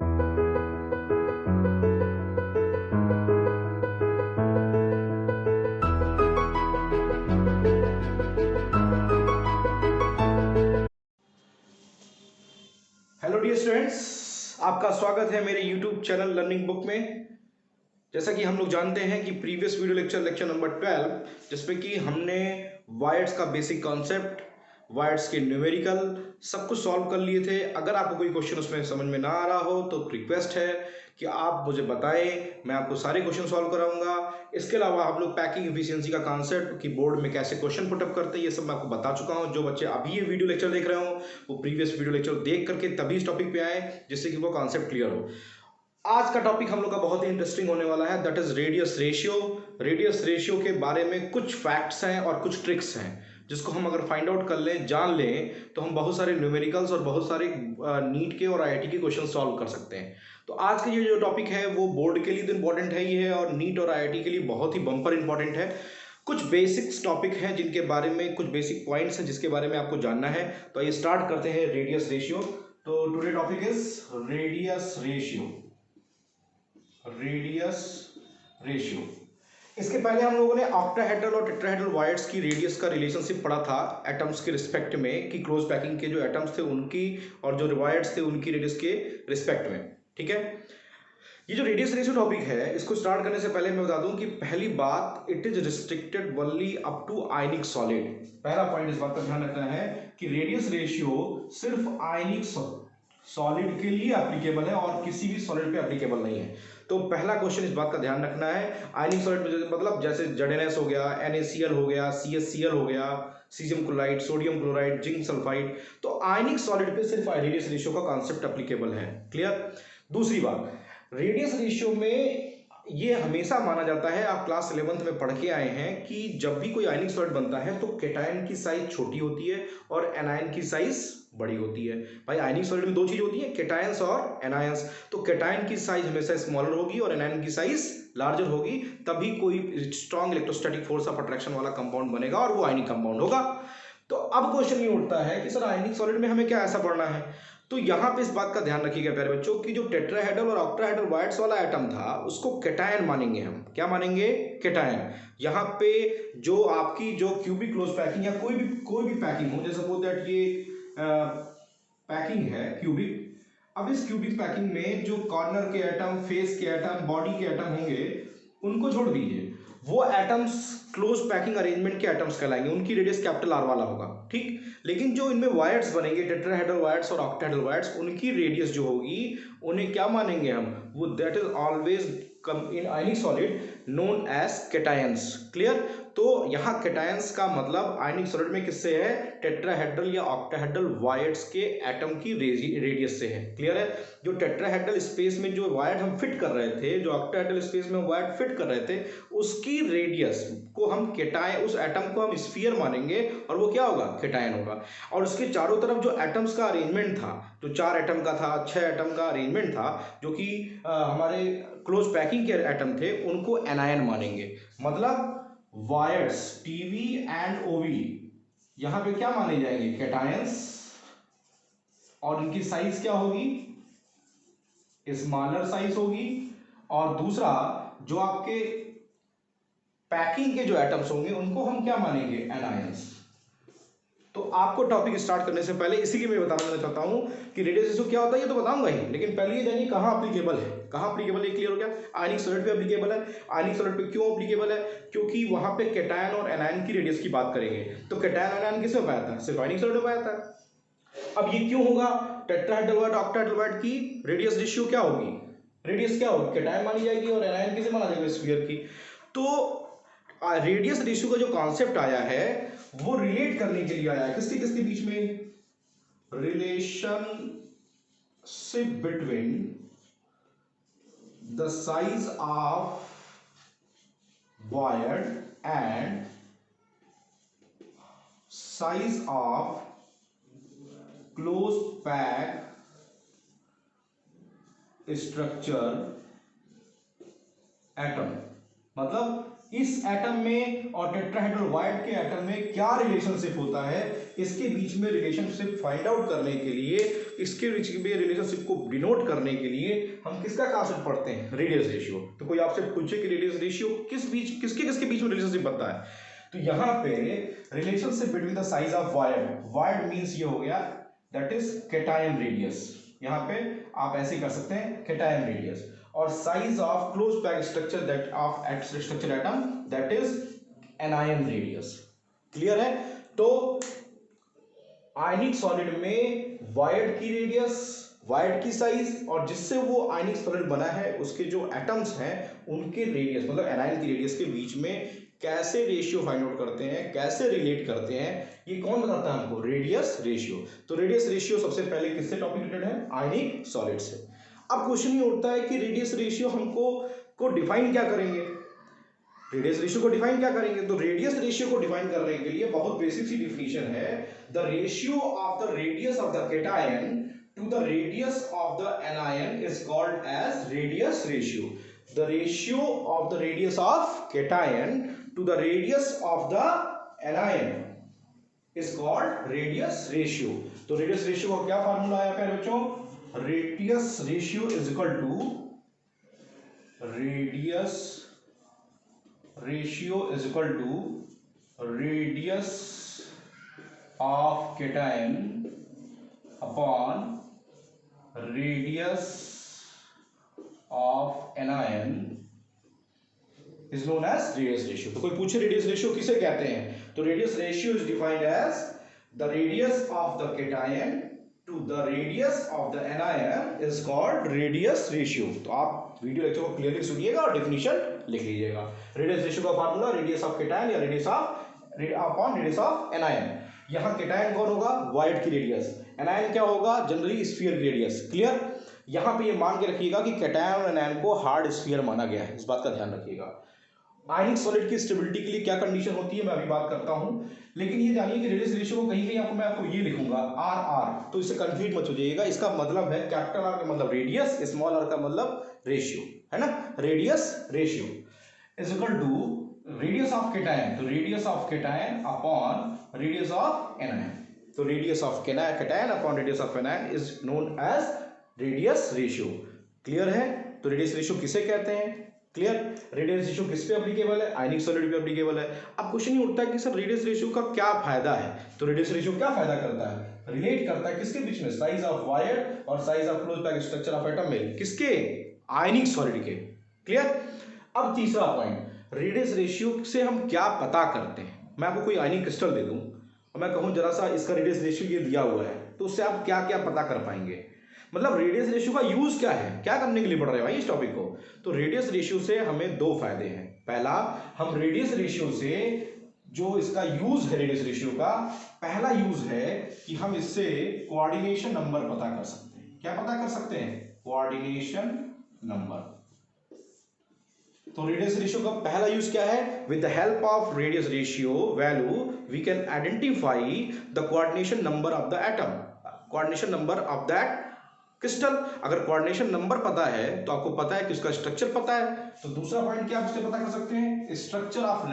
Hello dear students, आपका स्वागत है मेरे यूट्यूब चैनल लर्निंग बुक में। जैसा कि हम लोग जानते हैं कि प्रीवियस वीडियो लेक्चर नंबर 12 जिसपे कि हमने वायर्स का बेसिक कॉन्सेप्ट, वायर्स के न्यूमेरिकल सब कुछ सॉल्व कर लिए थे। अगर आपको कोई क्वेश्चन उसमें समझ में ना आ रहा हो तो रिक्वेस्ट है कि आप मुझे बताएं, मैं आपको सारे क्वेश्चन सॉल्व कराऊंगा। इसके अलावा हम लोग पैकिंग एफिशिएंसी का कॉन्सेप्ट कि बोर्ड में कैसे क्वेश्चन पुटअप करते हैं ये सब मैं आपको बता चुका हूं। जो बच्चे अभी ये वीडियो लेक्चर देख रहे हो वो प्रीवियस वीडियो लेक्चर देख करके तभी इस टॉपिक पे आए जिससे कि वो कॉन्सेप्ट क्लियर हो। आज का टॉपिक हम लोग का बहुत ही इंटरेस्टिंग होने वाला है, that is radius ratio. Radius ratio के बारे में कुछ फैक्ट्स हैं और कुछ ट्रिक्स हैं जिसको हम अगर फाइंड आउट कर लें, जान लें, तो हम बहुत सारे न्यूमेरिकल्स और बहुत सारे नीट के और आईआईटी के क्वेश्चन सॉल्व कर सकते हैं। तो आज का ये जो टॉपिक है वो बोर्ड के लिए तो इंपॉर्टेंट है ही है और नीट और आईआईटी के लिए बहुत ही बम्पर इंपॉर्टेंट है। कुछ बेसिक्स टॉपिक हैं जिनके बारे में, कुछ बेसिक पॉइंट्स हैं जिसके बारे में आपको जानना है। तो ये स्टार्ट करते हैं रेडियस रेशियो। तो today topic is radius ratio. Radius ratio. इसके पहले हम लोगों ने ऑक्टाहेड्रल और टेट्राहेड्रल वायर्स की रेडियस का रिलेशनशिप पढ़ा था एटम्स के रिस्पेक्ट में, कि क्लोज पैकिंग के जो एटम्स थे उनकी और जो वायर्स थे उनकी रेडियस के रिस्पेक्ट में। ठीक है, ये जो रेडियस रेशियो टॉपिक है इसको स्टार्ट करने से पहले मैं बता दूं कि पहली बात, it is restricted only up to ionic solid. पहला पॉइंट इस बात का ध्यान रखना है कि रेडियस रेशियो सिर्फ आयनिक सॉलिड के लिए एप्लीकेबल है और किसी भी सॉलिड पे एप्लीकेबल नहीं है। तो पहला क्वेश्चन इस बात का ध्यान रखना है, आयनिक सॉलिड मतलब जैसे ZnS हो गया, NaCl हो गया, CaCl हो गया, caesium chloride, sodium chloride, zinc sulphide, तो आयनिक सॉलिड पे सिर्फ रेडियस रेशियो का कॉन्सेप्ट एप्लीकेबल है। क्लियर। दूसरी बात, रेडियस रेशियो में ये हमेशा माना जाता है, आप क्लास 11th में पढ़ के आए हैं कि जब भी कोई आयनिक सॉलिड बनता है तो केटायन की साइज छोटी होती है और एनायन की साइज बड़ी होती है। भाई आयनिक सॉलिड में दो चीज होती है, केटायंस और एनायंस। तो केटायन की साइज हमेशा स्मॉलर होगी और एनायन की साइज लार्जर होगी, तभी कोई strong electrostatic force of attraction वाला कंपाउंड बनेगा और वो आयनिक कंपाउंड होगा। तो अब क्वेश्चन ये उठता है कि सर आयनिक सॉलिड में हमें क्या ऐसा पढ़ना है। तो यहां पे इस बात का ध्यान रखिएगा प्यारे बच्चों कि जो टेट्राहेड्रल और ऑक्टाहेड्रल वायर्स वाला एटम था उसको केटायन मानेंगे हम। क्या मानेंगे? केटायन। यहाँ पे जो आपकी जो क्यूबिक क्लोज पैकिंग या कोई भी पैकिंग हो, जैसे सपोज दैट ये पैकिंग है क्यूबिक। अब इस क्यूबिक पैकिंग में जो कॉर्नर के एटम, फेस के एटम, बॉडी के एटम होंगे उनको छोड़ दीजिए, वो एटम्स क्लोज पैकिंग अरेंजमेंट के एटम्स कहलाएंगे, उनकी रेडियस कैपिटल आर वाला होगा। ठीक। लेकिन जो इनमें वायर्स बनेंगे, टेट्राहेड्रल वायर्स और ऑक्टाहेड्रल वायर्स, उनकी रेडियस जो होगी उन्हें क्या मानेंगे हम, वो that is always in ionic solid known as cations. Clear. तो यहाँ केटायंस का मतलब आयनिक सॉलिड में किससे है, टेट्राहेड्रल या ऑक्टाहेड्रल वायर्स के एटम की रेडियस से है। क्लियर है। जो टेट्राहेड्रल स्पेस में जो वायर हम फिट कर रहे थे, जो ऑक्टाहेड्रल स्पेस में वायर फिट कर रहे थे, उसकी रेडियस को हम केटायन, उस एटम को हम स्फीयर मानेंगे और वो क्या होगा, केटायन होगा। और उसके चारों तरफ जो एटम्स का अरेंजमेंट था, जो 4 एटम का था, 6 एटम का अरेंजमेंट था, जो कि हमारे क्लोज पैकिंग के एटम थे, उनको एनायन मानेंगे। मतलब वायर्स टीवी एंड ओवी यहां पे क्या माने जाएंगे, केटायंस, और इनकी साइज क्या होगी, स्मॉलर साइज होगी। और दूसरा जो आपके पैकिंग के जो एटम्स होंगे उनको हम क्या मानेंगे, एनायंस। तो आपको टॉपिक स्टार्ट करने से पहले इसी की मैं बताना चाहता हूं कि रेडियस रेशियो क्या होता है, ये तो बताऊंगा ही, लेकिन पहले ये जानिए कहां एप्लीकेबल है। कहां एप्लीकेबल है, क्लियर हो गया। आयनिक सॉलिड पे एप्लीकेबल है। आयनिक सॉलिड पे क्यों एप्लीकेबल है, क्योंकि वहां पे केटायन और एनायन की रेडियस की बात करेंगे। तो केटायन और एनायन किसमें पाया था, सिर्फ आयनिक सॉलिड में पाया था। अब ये क्यों होगा, टेट्राहेड्रल वाइट ऑक्टाहेड्रल वाइट की रेडियस रेशियो क्या होगी, रेडियस क्या होगी, केटायन मानी जाएगी और एनायन किसे माना जाएगा, स्फीयर की। तो रेडियस रेशियो का जो कॉन्सेप्ट आया है वो रिलेट करने के लिए आया है, किसके किसके बीच में, relationship between the size of wire and size of close pack structure atom. मतलब इस एटम में और टेट्राहेड्रल वायर के एटम में क्या रिलेशनशिप होता है, इसके बीच में रिलेशनशिप फाइंड आउट करने के लिए, इसके बीच में रिलेशनशिप को डिनोट करने के लिए हम किसका कॉन्सेप्ट पढ़ते हैं? Radius ratio. तो कोई आपसे पूछे कि रेडियस रेशियो किसके किसके बीच में रिलेशनशिप बनता है, तो यहाँ पे relationship between the size of wire, wire means ये हो गया दैट इज कैटायन रेडियस, यहाँ पे आप ऐसे कर सकते हैं कैटायन रेडियस, और size of close packed structure that of structure atom that is anion radius. Clear है? तो आयनिक सॉलिड में वायर्ड की रेडियस, वायर्ड की साइज, और जिससे वो आयनिक सॉलिड बना है उसके जो एटम्स हैं उनके रेडियस, मतलब एनायन की रेडियस के बीच में कैसे रेशियो फाइंड आउट करते हैं, कैसे रिलेट करते हैं, ये कौन बताता है हमको? Radius ratio. तो रेडियस रेशियो सबसे पहले किससे टॉपिक रिलेटेड है? आयनिक सॉलिड से। अब क्वेश्चन ये उठता है कि रेडियस रेशियो हमको डिफाइन क्या करेंगे? रेडियस रेशियो को डिफाइन क्या करेंगे? तो रेडियस रेशियो को डिफाइन करने के लिए बहुत बेसिक सी डिफिनीशन है, the ratio of the radius of the cation to the radius of the anion is called as radius ratio. The ratio of the radius of cation to the radius of the anion is called radius ratio। तो radius ratio का क्या formula है प्यारे बच्चों? radius ratio is equal to radius of cation upon radius of anion is known as radius ratio। तो कोई पूछे radius ratio किसे कहते हैं, तो radius ratio is defined as the radius of the cation to the radius of the anion is called radius ratio. तो आप video lecture को क्लियरली सुनिएगा और डेफिनेशन लिख लीजिएगा। रेडियस रेशियो का फार्मूला रेडियस ऑफ कैटायन या radius upon radius of anion. यहाँ कैटायन कौन होगा? वायर्ड की रेडियस। एनायन क्या होगा? जनरली स्फीयर की रेडियस। क्लियर? यहाँ पे ये मान के रखिएगा कि कैटायन और एनायन को हार्ड स्फीयर माना गया है, इस बात का ध्यान रखिएगा। आयनिक सॉलिड की स्टेबिलिटी के लिए क्या कंडीशन होती है मैं अभी बात करता हूं, लेकिन ये जानिए कि रेडियस रेशियो को कहीं कहीं मैं आपको ये लिखूंगा आर आर, तो इससे कंफ्यूज मत हो जाइएगा। इसका मतलब है कैपिटल आर का मतलब रेडियस, स्मॉल आर का मतलब रेशियो, है ना? Radius ratio is equal to radius of cation, तो radius of cation upon radius of anion. तो radius of cation upon radius of anion is known as radius ratio. Clear है? तो radius ratio किसे कहते हैं? Clear? Radius ratio किस पे applicable है? आयनिक सॉलिड पे एप्लीकेबल है। अब क्वेश्चन ये उठता है कि सर रेडियस रेशियो का क्या फायदा है? तो रेडियस रेशियो क्या फायदा करता है? रिलेट करता है किसके बीच में? साइज ऑफ वायर और size of close packed structure of atom में। किसके? आयनिक सॉलिड के। क्लियर? अब तीसरा पॉइंट, रेडियस रेशियो से हम क्या पता करते हैं? मैं आपको कोई आयनिक क्रिस्टल दे दूं और मैं कहूं जरा सा इसका रेडियस रेशियो ये दिया हुआ है, तो उससे आप क्या क्या पता कर पाएंगे? मतलब रेडियस रेशियो का यूज क्या है, क्या करने के लिए पढ़ रहे हैं भाई इस टॉपिक को? तो रेडियस रेशियो से हमें दो फायदे हैं। पहला, हम रेडियस रेशियो से जो इसका यूज है, रेडियस रेशियो का पहला यूज है कि हम इससे कोऑर्डिनेशन नंबर पता कर सकते हैं। क्या पता कर सकते हैं? Coordination number. तो रेडियस रेशियो का पहला यूज क्या है? With the help of radius ratio value we can identify the coordination number of the atom, coordination number of that crystal. अगर कोऑर्डिनेशन नंबर पता है तो आपको पता है कि उसका स्ट्रक्चर पता है। तो दूसरा पॉइंट क्या आप उससे पता कर सकते हैं? Structure of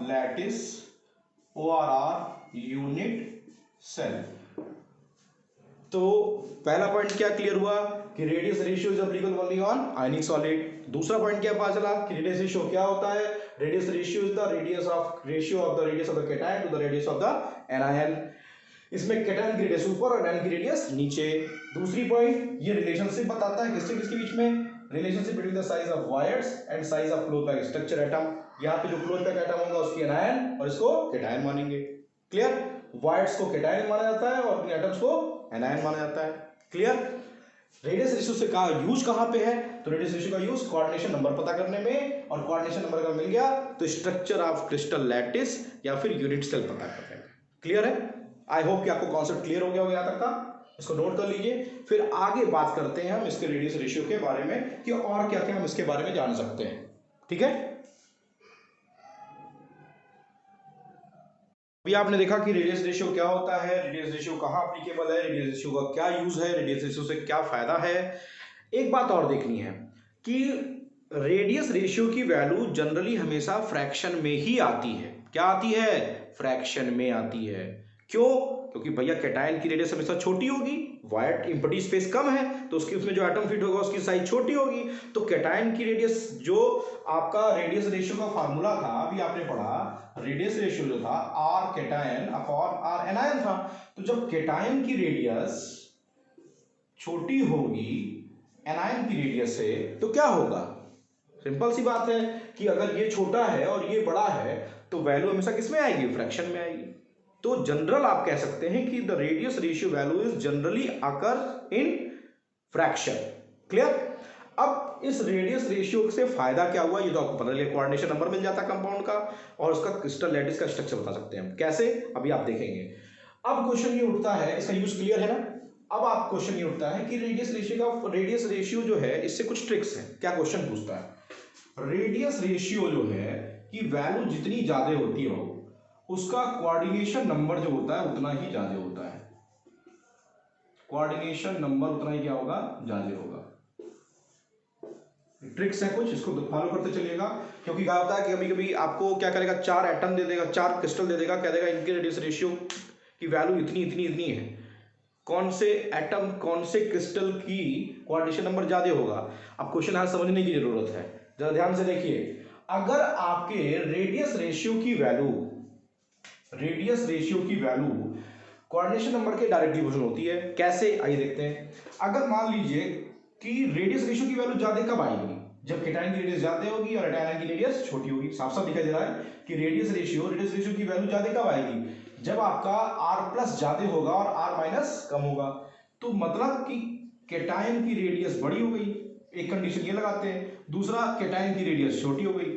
lattice ORR unit cell. तो पहला पॉइंट क्या क्लियर हुआ कि radius ratio is applicable only on ionic solid. दूसरा पॉइंट क्या पता चला कि रेडियस रेशियो क्या होता है? Radius ratio is the ratio of the radius of the cation to the radius of the anion. इसमें कैटायन की रेडियस ऊपर और एनायन की रेडियस नीचे। दूसरी पॉइंट, ये रिलेशनशिप बताता है किसके किसके बीच में? Relationship between the size of wires and size of close packed structure atom. यहाँ पे जो क्लोज पैक्ड एटम होगा उसकी एनायन और इसको कैटायन मानेंगे। क्लियर? वायर्स को कैटायन माना जाता है और एटम्स को एनायन माना जाता है। क्लियर? रेडियस रेशियो से का यूज कहां पे है? तो रेडियस रेशियो का यूज कोऑर्डिनेशन नंबर पता करने में, और कोऑर्डिनेशन नंबर अगर मिल गया तो स्ट्रक्चर ऑफ क्रिस्टल लैटिस या फिर यूनिट सेल पता करने में। क्लियर है? आई होप कि आपको कॉन्सेप्ट क्लियर हो गया होगा यहाँ तक का। इसको नोट कर लीजिए, फिर आगे बात करते हैं हम इसके रेडियस रेशियो के बारे में कि और क्या क्या हम इसके बारे में जान सकते हैं। ठीक है? अभी आपने देखा कि रेडियस रेशियो क्या होता है, रेडियस रेशियो कहाँ एप्लीकेबल है, रेडियस रेशियो का क्या यूज है, रेडियस रेशियो से क्या फायदा है। एक बात और देखनी है कि रेडियस रेशियो की वैल्यू जनरली हमेशा फ्रैक्शन में ही आती है। क्या आती है, फ्रैक्शन में आती है। क्यों, क्योंकि भैया कैटायन की रेडियस हमेशा छोटी होगी, वायर एम्प्टी स्पेस कम है तो उसकी उसमें जो एटम फिट होगा उसकी साइज छोटी होगी। तो कैटायन की रेडियस, जो आपका रेडियस रेशियो का फार्मूला था अभी आपने पढ़ा, रेडियस रेशियो जो था R cation upon R anion था। तो जब कैटायन की रेडियस छोटी होगी एनायन की रेडियस से तो क्या होगा, सिंपल सी बात है कि अगर ये छोटा है और ये बड़ा है तो वैल्यू हमेशा किस में आएगी, फ्रैक्शन में आएगी। तो जनरल आप कह सकते हैं कि the radius ratio value is generally occur in fraction. Clear. अब इस रेडियस रेशियो से फायदा क्या हुआ ये तो आपको पता चले, कोऑर्डिनेशन नंबर मिल जाता है कंपाउंड का और उसका क्रिस्टल लैटिस का स्ट्रक्चर बता सकते हैं हम कैसे, अभी आप देखेंगे। अब क्वेश्चन ये उठता है, इसका यूज क्लियर है ना। अब आप क्वेश्चन ये उठता है कि रेडियस रेशियो जो है इससे कुछ ट्रिक्स हैं। क्या क्वेश्चन पूछता है, रेडियस रेशियो जो है कि वैल्यू जितनी ज्यादा होती है उसका कोऑर्डिनेशन नंबर जो होता है उतना ही ज्यादा होता है, कोऑर्डिनेशन नंबर उतना ही क्या होगा, ज्यादा होगा। ट्रिक्स है कुछ, इसको फॉलो करते चलिएगा। क्योंकि क्या होता है कि कभी कभी आपको क्या करेगा, 4 एटम दे देगा, 4 क्रिस्टल दे देगा, कह देगा इनके रेडियस रेशियो की वैल्यू इतनी इतनी इतनी है, कौन से एटम कौन से क्रिस्टल की कोऑर्डिनेशन नंबर ज्यादा होगा। अब क्वेश्चन आज समझने की जरूरत है, जरा ध्यान से देखिए। अगर आपके रेडियस रेशियो की वैल्यू कोऑर्डिनेशन नंबर के डायरेक्टली प्रोपोर्शनल होती है, कैसे आइए देखते हैं। अगर मान लीजिए कि रेडियस रेशियो की वैल्यू ज्यादा कब आएगी, जब कैटायन की रेडियस ज्यादा होगी और एनायन की रेडियस छोटी होगी। साफ साफ दिखाई दे रहा है कि रेडियस रेशियो की वैल्यू ज्यादा कब आएगी, जब आपका R प्लस ज्यादा होगा और R माइनस कम होगा। तो मतलब कि कैटायन की रेडियस बड़ी हो गई, एक कंडीशन ये लगाते हैं। दूसरा, कैटायन की रेडियस छोटी हो गई।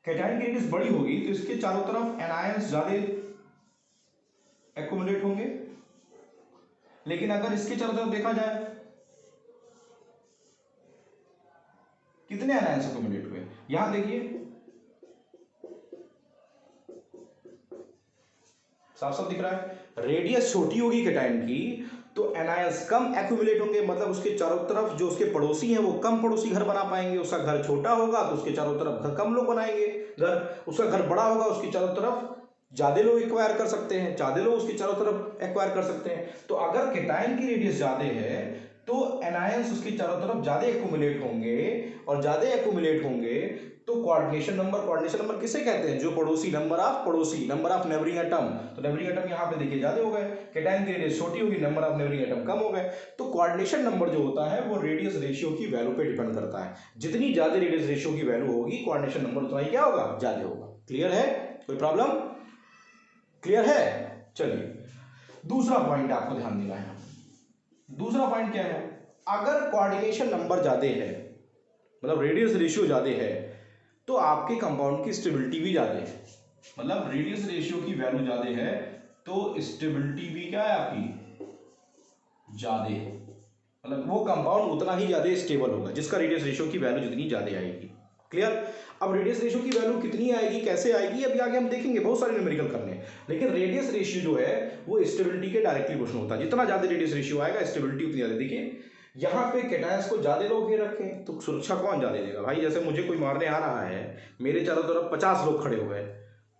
कैटायन की रेडियस बड़ी होगी तो इसके चारों तरफ एनायंस ज्यादा एक्युमुलेट होंगे, लेकिन अगर इसके चारों तरफ देखा जाए कितने एनायंस एक्युमुलेट हुए, यहां देखिए साफ साफ दिख रहा है। रेडियस छोटी होगी कैटायन की तो एनायंस कम एक्युमुलेट होंगे, मतलब उसके चारों तरफ जो उसके पड़ोसी हैं वो कम पड़ोसी घर बना पाएंगे। उसका घर छोटा होगा तो उसके चारों तरफ घर कम लोग बनाएंगे घर, उसका घर बड़ा होगा उसके चारों तरफ ज्यादा लोग एक्वायर कर सकते हैं, ज्यादा लोग उसके चारों तरफ एक्वायर कर सकते हैं। तो अगर कैटायन की रेडियस ज्यादा है तो एनायंस उसके चारों तरफ ज्यादा एक्युमुलेट होंगे, और ज्यादा एक्युमुलेट होंगे तो कोऑर्डिनेशन नंबर किसे कहते हैं, जो पड़ोसी नंबर ऑफ नेबरिंग एटम। तो नेबरिंग एटम यहां पे देखिए ज्यादा हो गए, कैटायन की रेडियस छोटी होगी, नंबर ऑफ नेबरिंग एटम कम हो गए। तो कोऑर्डिनेशन नंबर जो होता है वो रेडियस रेशियो की वैल्यू पे डिपेंड करता है। जितनी ज्यादा रेडियस रेशियो की वैल्यू होगी कोऑर्डिनेशन नंबर उतना ही क्या होगा, ज्यादा होगा। क्लियर है, कोई प्रॉब्लम, क्लियर है। चलिए दूसरा पॉइंट आपको ध्यान देना है। दूसरा पॉइंट क्या है, अगर कोऑर्डिनेशन नंबर ज्यादा है मतलब रेडियस रेशियो ज्यादा है तो आपके कंपाउंड की स्टेबिलिटी भी ज्यादा है। मतलब रेडियस रेशियो की वैल्यू ज्यादा है तो स्टेबिलिटी भी क्या है आपकी, ज्यादा है। मतलब वो कंपाउंड उतना ही ज्यादा स्टेबल होगा जिसका रेडियस रेशियो की वैल्यू जितनी ज्यादा आएगी। क्लियर। अब रेडियस रेशियो की वैल्यू कितनी आएगी, कैसे आएगी, अभी आगे हम देखेंगे, बहुत सारे न्यूमेरिकल करने हैं। लेकिन रेडियस रेशियो जो है वो स्टेबिलिटी के डायरेक्टली प्रोपोर्शनल होता है। जितना ज्यादा रेडियस रेशियो आएगा स्टेबिलिटी उतनी ज्यादा। देखिए यहाँ पे कैटायंस को ज्यादा लोग घेर रखे हैं तो सुरक्षा कौन ज्यादा देगा भाई। जैसे मुझे कोई मारने आ रहा है, मेरे चारों तरफ 50 लोग खड़े हुए हैं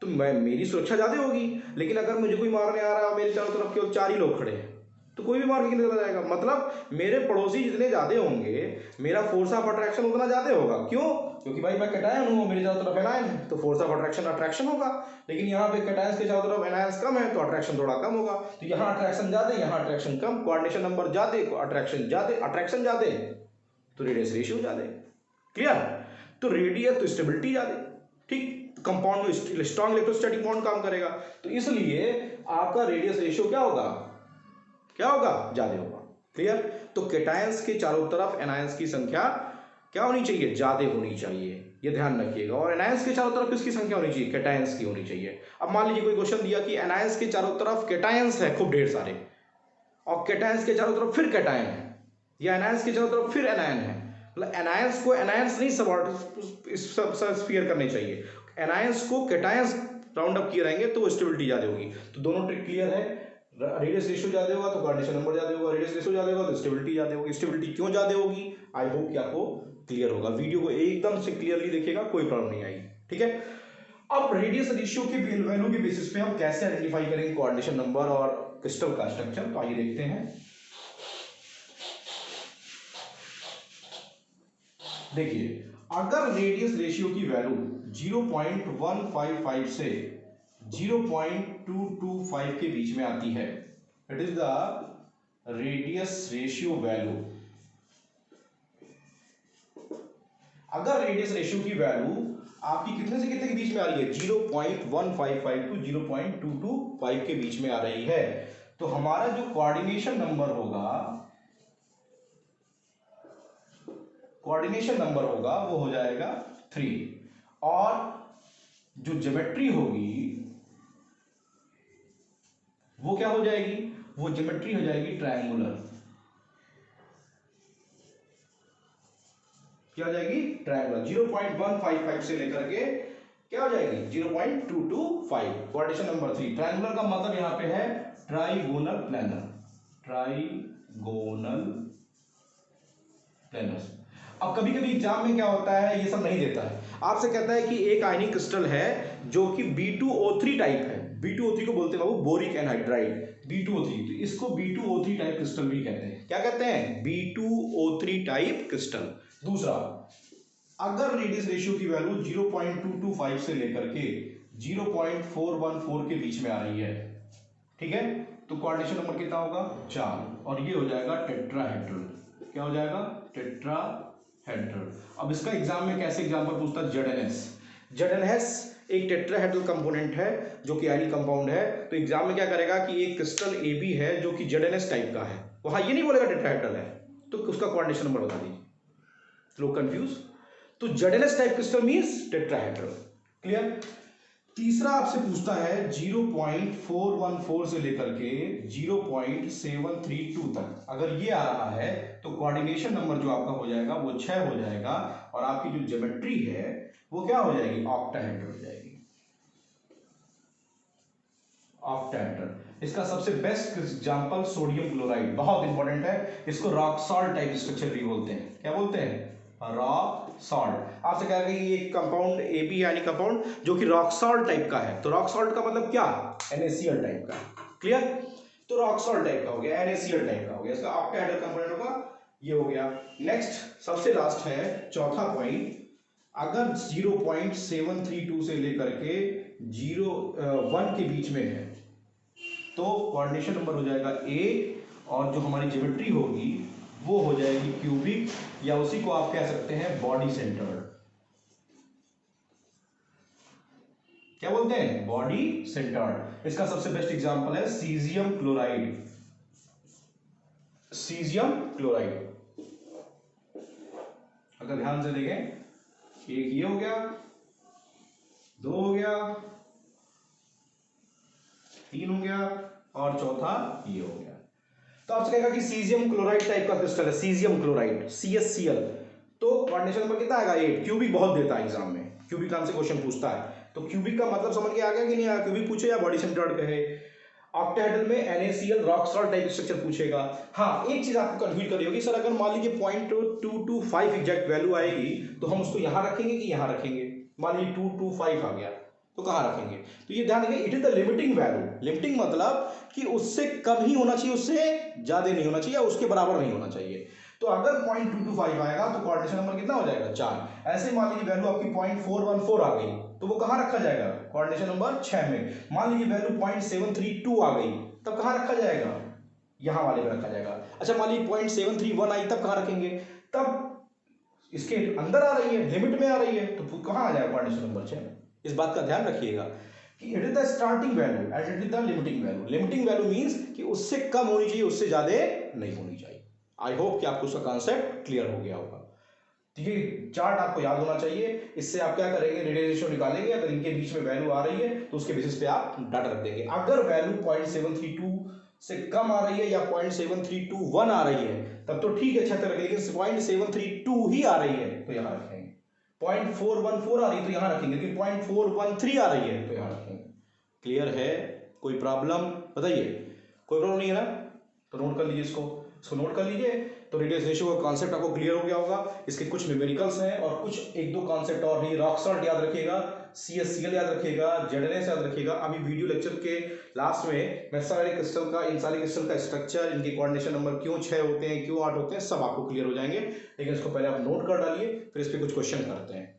तो मेरी सुरक्षा ज्यादा होगी। लेकिन अगर मुझे कोई मारने आ रहा है मेरे चारों तरफ केवल 4 ही लोग खड़े हैं तो कोई भी मार के निकल जाएगा। मतलब मेरे पड़ोसी जितने ज्यादा होंगे मेरा फोर्स ऑफ अट्रैक्शन उतना ज्यादा होगा। क्यों, क्योंकि भाई मैं कैटायन हूं, मेरे चारों तरफ एनायन है तो फोर्स ऑफ अट्रैक्शन होगा। लेकिन यहाँ पे कैटायंस के चारों तरफ एनायंस कम है तो अट्रैक्शन थोड़ा कम होगा। तो यहाँ अट्रैक्शन ज्यादा, यहाँ अट्रैक्शन कम, कोऑर्डिनेशन नंबर ज्यादा, अट्रैक्शन ज्यादा तो रेडियस रेशियो ज्यादा। क्लियर। तो रेडियस तो स्टेबिलिटी ज्यादा, ठीक, कंपाउंड में स्ट्रॉन्ग इलेक्ट्रोस्टैटिक बॉन्ड काम करेगा तो इसलिए आपका रेडियस रेशियो क्या होगा, ज्यादा होगा। क्लियर। तो कैटायंस के चारों तरफ एनायंस की संख्या क्या होनी चाहिए, ज्यादा होनी चाहिए, ये ध्यान रखिएगा। और एनायंस के चारों तरफ किसकी संख्या होनी चाहिए, कैटायंस की होनी चाहिए। अब मान लीजिए कोई क्वेश्चन दिया कि एनायंस के चारों तरफ कैटायंस है खूब ढेर सारे, और कैटायंस के चारों तरफ फिर कैटायन है, या एनायंस के चारों तरफ फिर एनायन है। मतलब एनायंस को एनायंस नहीं स्फीयर करने चाहिए, एनायंस को कैटायंस राउंड अप किए रहेंगे तो वो स्टेबिलिटी ज्यादा होगी। तो दोनों ट्रिक क्लियर है। रेडियस रेशियो ज्यादा होगा तो कोऑर्डिनेशन नंबर ज्यादा होगा, रेडियस रेशियो ज्यादा होगा तो स्टेबिलिटी ज्यादा होगी। स्टेबिलिटी क्यों ज्यादा होगी, आई होप कि आपको क्लियर होगा। वीडियो को एकदम से क्लियरली देखिएगा, कोई प्रॉब्लम नहीं आएगी। ठीक है। अब रेडियस रेशियो के वैल्यू के बेसिस पे हम कैसे आइडेंटिफाई करेंगे कोऑर्डिनेशन नंबर और क्रिस्टल का स्ट्रक्चर, तो आइए देखते हैं। देखिए, अगर रेडियस रेशियो की वैल्यू 0.155 से 0.225 के बीच में आती है, it is the radius ratio value. अगर रेडियस रेशियो की वैल्यू आपकी कितने से कितने के बीच में आ रही है, 0.155 टू 0.225 के बीच में आ रही है, तो हमारा जो कोऑर्डिनेशन नंबर होगा वो हो जाएगा 3, और जो ज्योमेट्री होगी वो क्या हो जाएगी, वो ज्योमेट्री हो जाएगी ट्रायंगुलर। क्या हो जाएगी, ट्रायंगुलर। 0.155 से लेकर के क्या हो जाएगी, 0.225। कोऑर्डिनेशन नंबर 3 ट्रायंगुलर का मतलब यहां पे है ट्राइगोनल प्लेनर, ट्राइगोनल प्लेनर। अब कभी कभी एग्जाम में क्या होता है, ये सब नहीं देता है, आपसे कहता है कि एक आयनिक क्रिस्टल है जो कि B2O3 टाइप है। B2O3 को बोलते हैं बाबू बोरिक एनहाइड्राइड, B2O3। तो इसको B2O3 टाइप क्रिस्टल भी कहते हैं। क्या कहते हैं, B2O3 टाइप क्रिस्टल। दूसरा, अगर रेडियस रेशियो की वैल्यू 0.225 से लेकर के 0.414 के बीच में आ रही है, ठीक है, तो कोऑर्डिनेशन नंबर कितना होगा, 4, और ये हो जाएगा टेट्राहेड्रल। क्या हो जाएगा, टेट्राहेड्रल। अब इसका एग्जाम में कैसे एग्जांपल पूछता है, जेडएनएस एक टेट्राहेड्रल कंपोनेंट है जो कि आयनिक कंपाउंड है। तो एग्जाम में क्या करेगा कि एक क्रिस्टल AB है जो कि जेडएनएस टाइप का है, वहां ये नहीं बोलेगा टेट्राहेड्रल है, तो उसका कोऑर्डिनेशन नंबर बता दीजिए। लोग कंफ्यूज, तो ZnS type crystal means tetrahedral. Clear. तीसरा आपसे पूछता है 0.414 से लेकर के 0.732 तक, अगर ये आ रहा है तो कोऑर्डिनेशन नंबर जो आपका हो जाएगा वो 6 हो जाएगा, और आपकी जो ज्योमेट्री है वो क्या हो जाएगी, ऑक्टाहेड्रल हो जाएगी, ऑक्टाहेड्रल। इसका सबसे बेस्ट एग्जांपल सोडियम क्लोराइड, बहुत इंपॉर्टेंट है, इसको रॉक सॉल्ट टाइप स्ट्रक्चर भी बोलते हैं। क्या बोलते हैं, रॉक सॉल्ट। आपसे कहा गया ये कंपाउंड AB यानी कंपाउंड जो कि रॉक सॉल्ट टाइप का है, तो रॉक सॉल्ट का मतलब क्या, NaCl टाइप का। क्लियर, तो रॉक सॉल्ट टाइप का हो गया, NaCl टाइप का हो गया, इसका ऑक्टाहेड्रल कंपोनेंट होगा, ये हो गया। नेक्स्ट सबसे लास्ट है चौथा पॉइंट, अगर 0.732 से लेकर के 1 के बीच में है तो कोऑर्डिनेशन नंबर हो जाएगा 8, और जो हमारी ज्योमेट्री होगी वो हो जाएगी क्यूबिक, या उसी को आप कह सकते हैं बॉडी सेंटर्ड। क्या बोलते हैं, बॉडी सेंटर्ड। इसका सबसे बेस्ट एग्जांपल है सीजियम क्लोराइड, सीजियम क्लोराइड। अगर ध्यान से देखें, एक ये हो गया, 2 हो गया, 3 हो गया, और चौथा ये हो गया। तो आपसे कहेगा कि सीजियम क्लोराइड टाइप का क्रिस्टल है, सीजियम क्लोराइड CaCl, तो कोऑर्डिनेशन नंबर कितना आएगा, 8। क्यूबिक बहुत देता है एग्जाम में, क्यूबिक नाम से क्वेश्चन पूछता है, तो क्यूबिक का मतलब समझ के आ गया कि नहीं आया, क्यूबिक पूछे या बॉडी सेंटर्ड कहे। ऑक्टाहेड्रल में NaCl rock salt type structure पूछेगा। हाँ, एक चीज आपको कंफ्यूज करी होगी, सर अगर मान लीजिए 0.225 एग्जैक्ट वैल्यू आएगी तो हम उसको यहां रखेंगे कि यहां रखेंगे, मान लीजिए 225 आ गया तो कहां रखेंगे, तो ये ध्यान रखिए, it is the limiting value. Limiting मतलब कि उससे कम ही होना चाहिए, उससे ज्यादा नहीं होना चाहिए, उसके बराबर नहीं होना चाहिए। तो अगर 0.225 आएगा तो कोऑर्डिनेशन नंबर कितना हो जाएगा, 4। ऐसे मान लीजिए वैल्यू आपकी 0.414 आ गई तो वो कहां रखा जाएगा, कोऑर्डिनेशन नंबर 6 में। मान लीजिए वैल्यू 0.732 आ गई तब कहां रखा जाएगा, यहां वाले में रखा जाएगा। अच्छा, मान लीजिए 0.731 आई तब कहां रखेंगे, तब इसके अंदर आ रही है, लिमिट में आ रही है, तो कहां आ जाएगा कोऑर्डिनेशन नंबर 6। इस बात का ध्यान रखिएगा कि it is the starting value and it is the limiting value. Limiting value means कि उससे कम होनी चाहिए, उससे ज्यादा नहीं होनी चाहिए। आई होप कि आपको उसका कॉन्सेप्ट क्लियर हो गया होगा। तो ये चार्ट आपको याद होना चाहिए, इससे आप क्या करेंगे, रेडियस रेशियो निकालेंगे, अगर इनके बीच में वैल्यू आ रही है तो उसके बेसिस पे आप डाटा रख देंगे। अगर वैल्यू 0.732 से कम आ रही है या 0.7321 आ रही है तब तो ठीक है, 6 तक, लेकिन 0.732 ही आ रही है तो यहां रखेंगे। 0.414 आ रही है तो यहां रखेंगे, लेकिन 0.413 आ रही है तो यहां रखेंगे। क्लियर है, कोई प्रॉब्लम बताइए, कोई प्रॉब्लम नहीं है ना, तो नोट कर लीजिए, इसको नोट कर लीजिए। तो रेडियस रेशियो का कॉन्सेप्ट आपको क्लियर हो गया होगा। इसके कुछ न्यूमेरिकल्स हैं और कुछ 1-2 कॉन्सेप्ट और नहीं। रॉक सॉल्ट याद रखिएगा, CaCl याद रखिएगा, ZnS याद रखिएगा। अभी वीडियो लेक्चर के लास्ट में मैं सारे क्रिस्टल का, इन सारे क्रिस्टल का स्ट्रक्चर, इनके कोऑर्डिनेशन नंबर क्यों 6 होते हैं, क्यों 8 होते हैं, सब आपको क्लियर हो जाएंगे। लेकिन इसको पहले आप नोट कर डालिए, फिर इस पर कुछ क्वेश्चन करते हैं।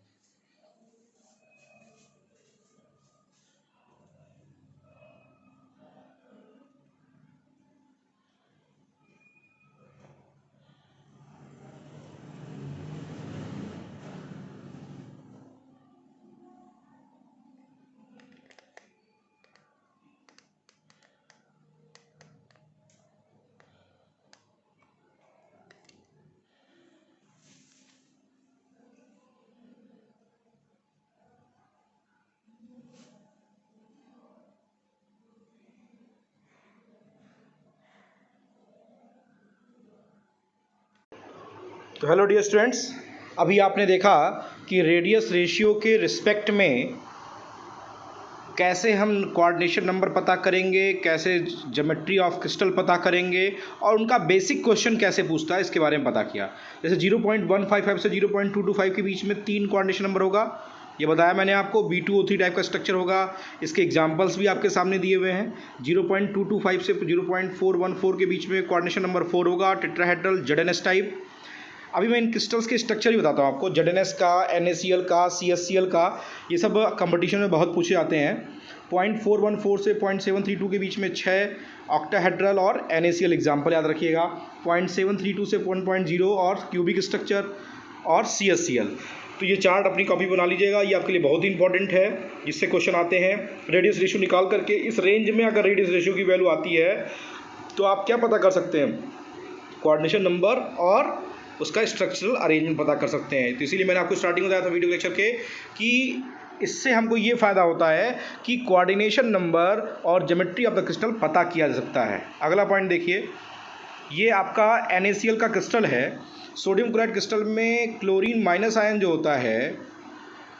तो हेलो डियर स्टूडेंट्स, अभी आपने देखा कि रेडियस रेशियो के रिस्पेक्ट में कैसे हम कोऑर्डिनेशन नंबर पता करेंगे, कैसे ज्योमेट्री ऑफ क्रिस्टल पता करेंगे और उनका बेसिक क्वेश्चन कैसे पूछता है इसके बारे में पता किया। जैसे 0.155 से 0.225 के बीच में 3 कोऑर्डिनेशन नंबर होगा, ये बताया मैंने आपको। B2O3 टाइप का स्ट्रक्चर होगा, इसके एग्जांपल्स भी आपके सामने दिए हुए हैं। 0.225 से 0.414 के बीच में कोऑर्डिनेशन नंबर 4 होगा, टेट्राहेड्रल ZnS टाइप। अभी मैं इन क्रिस्टल्स के स्ट्रक्चर ही बताता हूँ आपको, ZnS का, NaCl का, CaCl का, ये सब कंपटीशन में बहुत पूछे जाते हैं। 0.414 से 0.732 के बीच में 6 ऑक्टाहेड्रल और NaCl एग्जाम्पल याद रखिएगा। 0.732 से 1.0 और क्यूबिक स्ट्रक्चर और CaCl। तो ये चार्ट अपनी कॉपी बना लीजिएगा, ये आपके लिए बहुत ही इंपॉर्टेंट है, जिससे क्वेश्चन आते हैं। रेडियस रेशियो निकाल करके इस रेंज में अगर रेडियस रेशियो की वैल्यू आती है तो आप क्या पता कर सकते हैं, कोऑर्डिनेशन नंबर और उसका स्ट्रक्चरल अरेंजमेंट पता कर सकते हैं। तो इसीलिए मैंने आपको स्टार्टिंग में बताया था वीडियो लेक्चर के कि इससे हमको ये फ़ायदा होता है कि कोऑर्डिनेशन नंबर और ज्योमेट्री ऑफ द क्रिस्टल पता किया जा सकता है। अगला पॉइंट देखिए, ये आपका NaCl का क्रिस्टल है। सोडियम क्लोराइड क्रिस्टल में क्लोरीन माइनस आयन जो होता है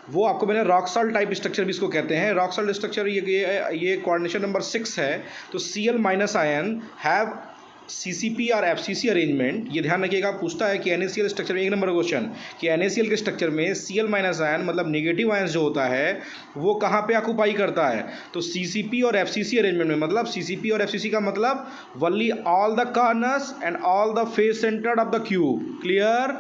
वो आपको मैंने रॉक सॉल्ट टाइप स्ट्रक्चर भी इसको कहते हैं। रॉक सॉल्ट स्ट्रक्चर ये कोऑर्डिनेशन नंबर 6 है। तो Cl minus ion have CCP और FCC अरेंजमेंट। ये ध्यान रखिएगा, पूछता है कि NaCl स्ट्रक्चर में 1 नंबर क्वेश्चन कि NaCl के स्ट्रक्चर में Cl माइनस आयन मतलब नेगेटिव आयन जो होता है वो कहाँ पे ऑक्यूपाई करता है। तो CCP और FCC अरेंजमेंट में, मतलब CCP और FCC का मतलब only all the corners and all the face centred of the cube. Clear.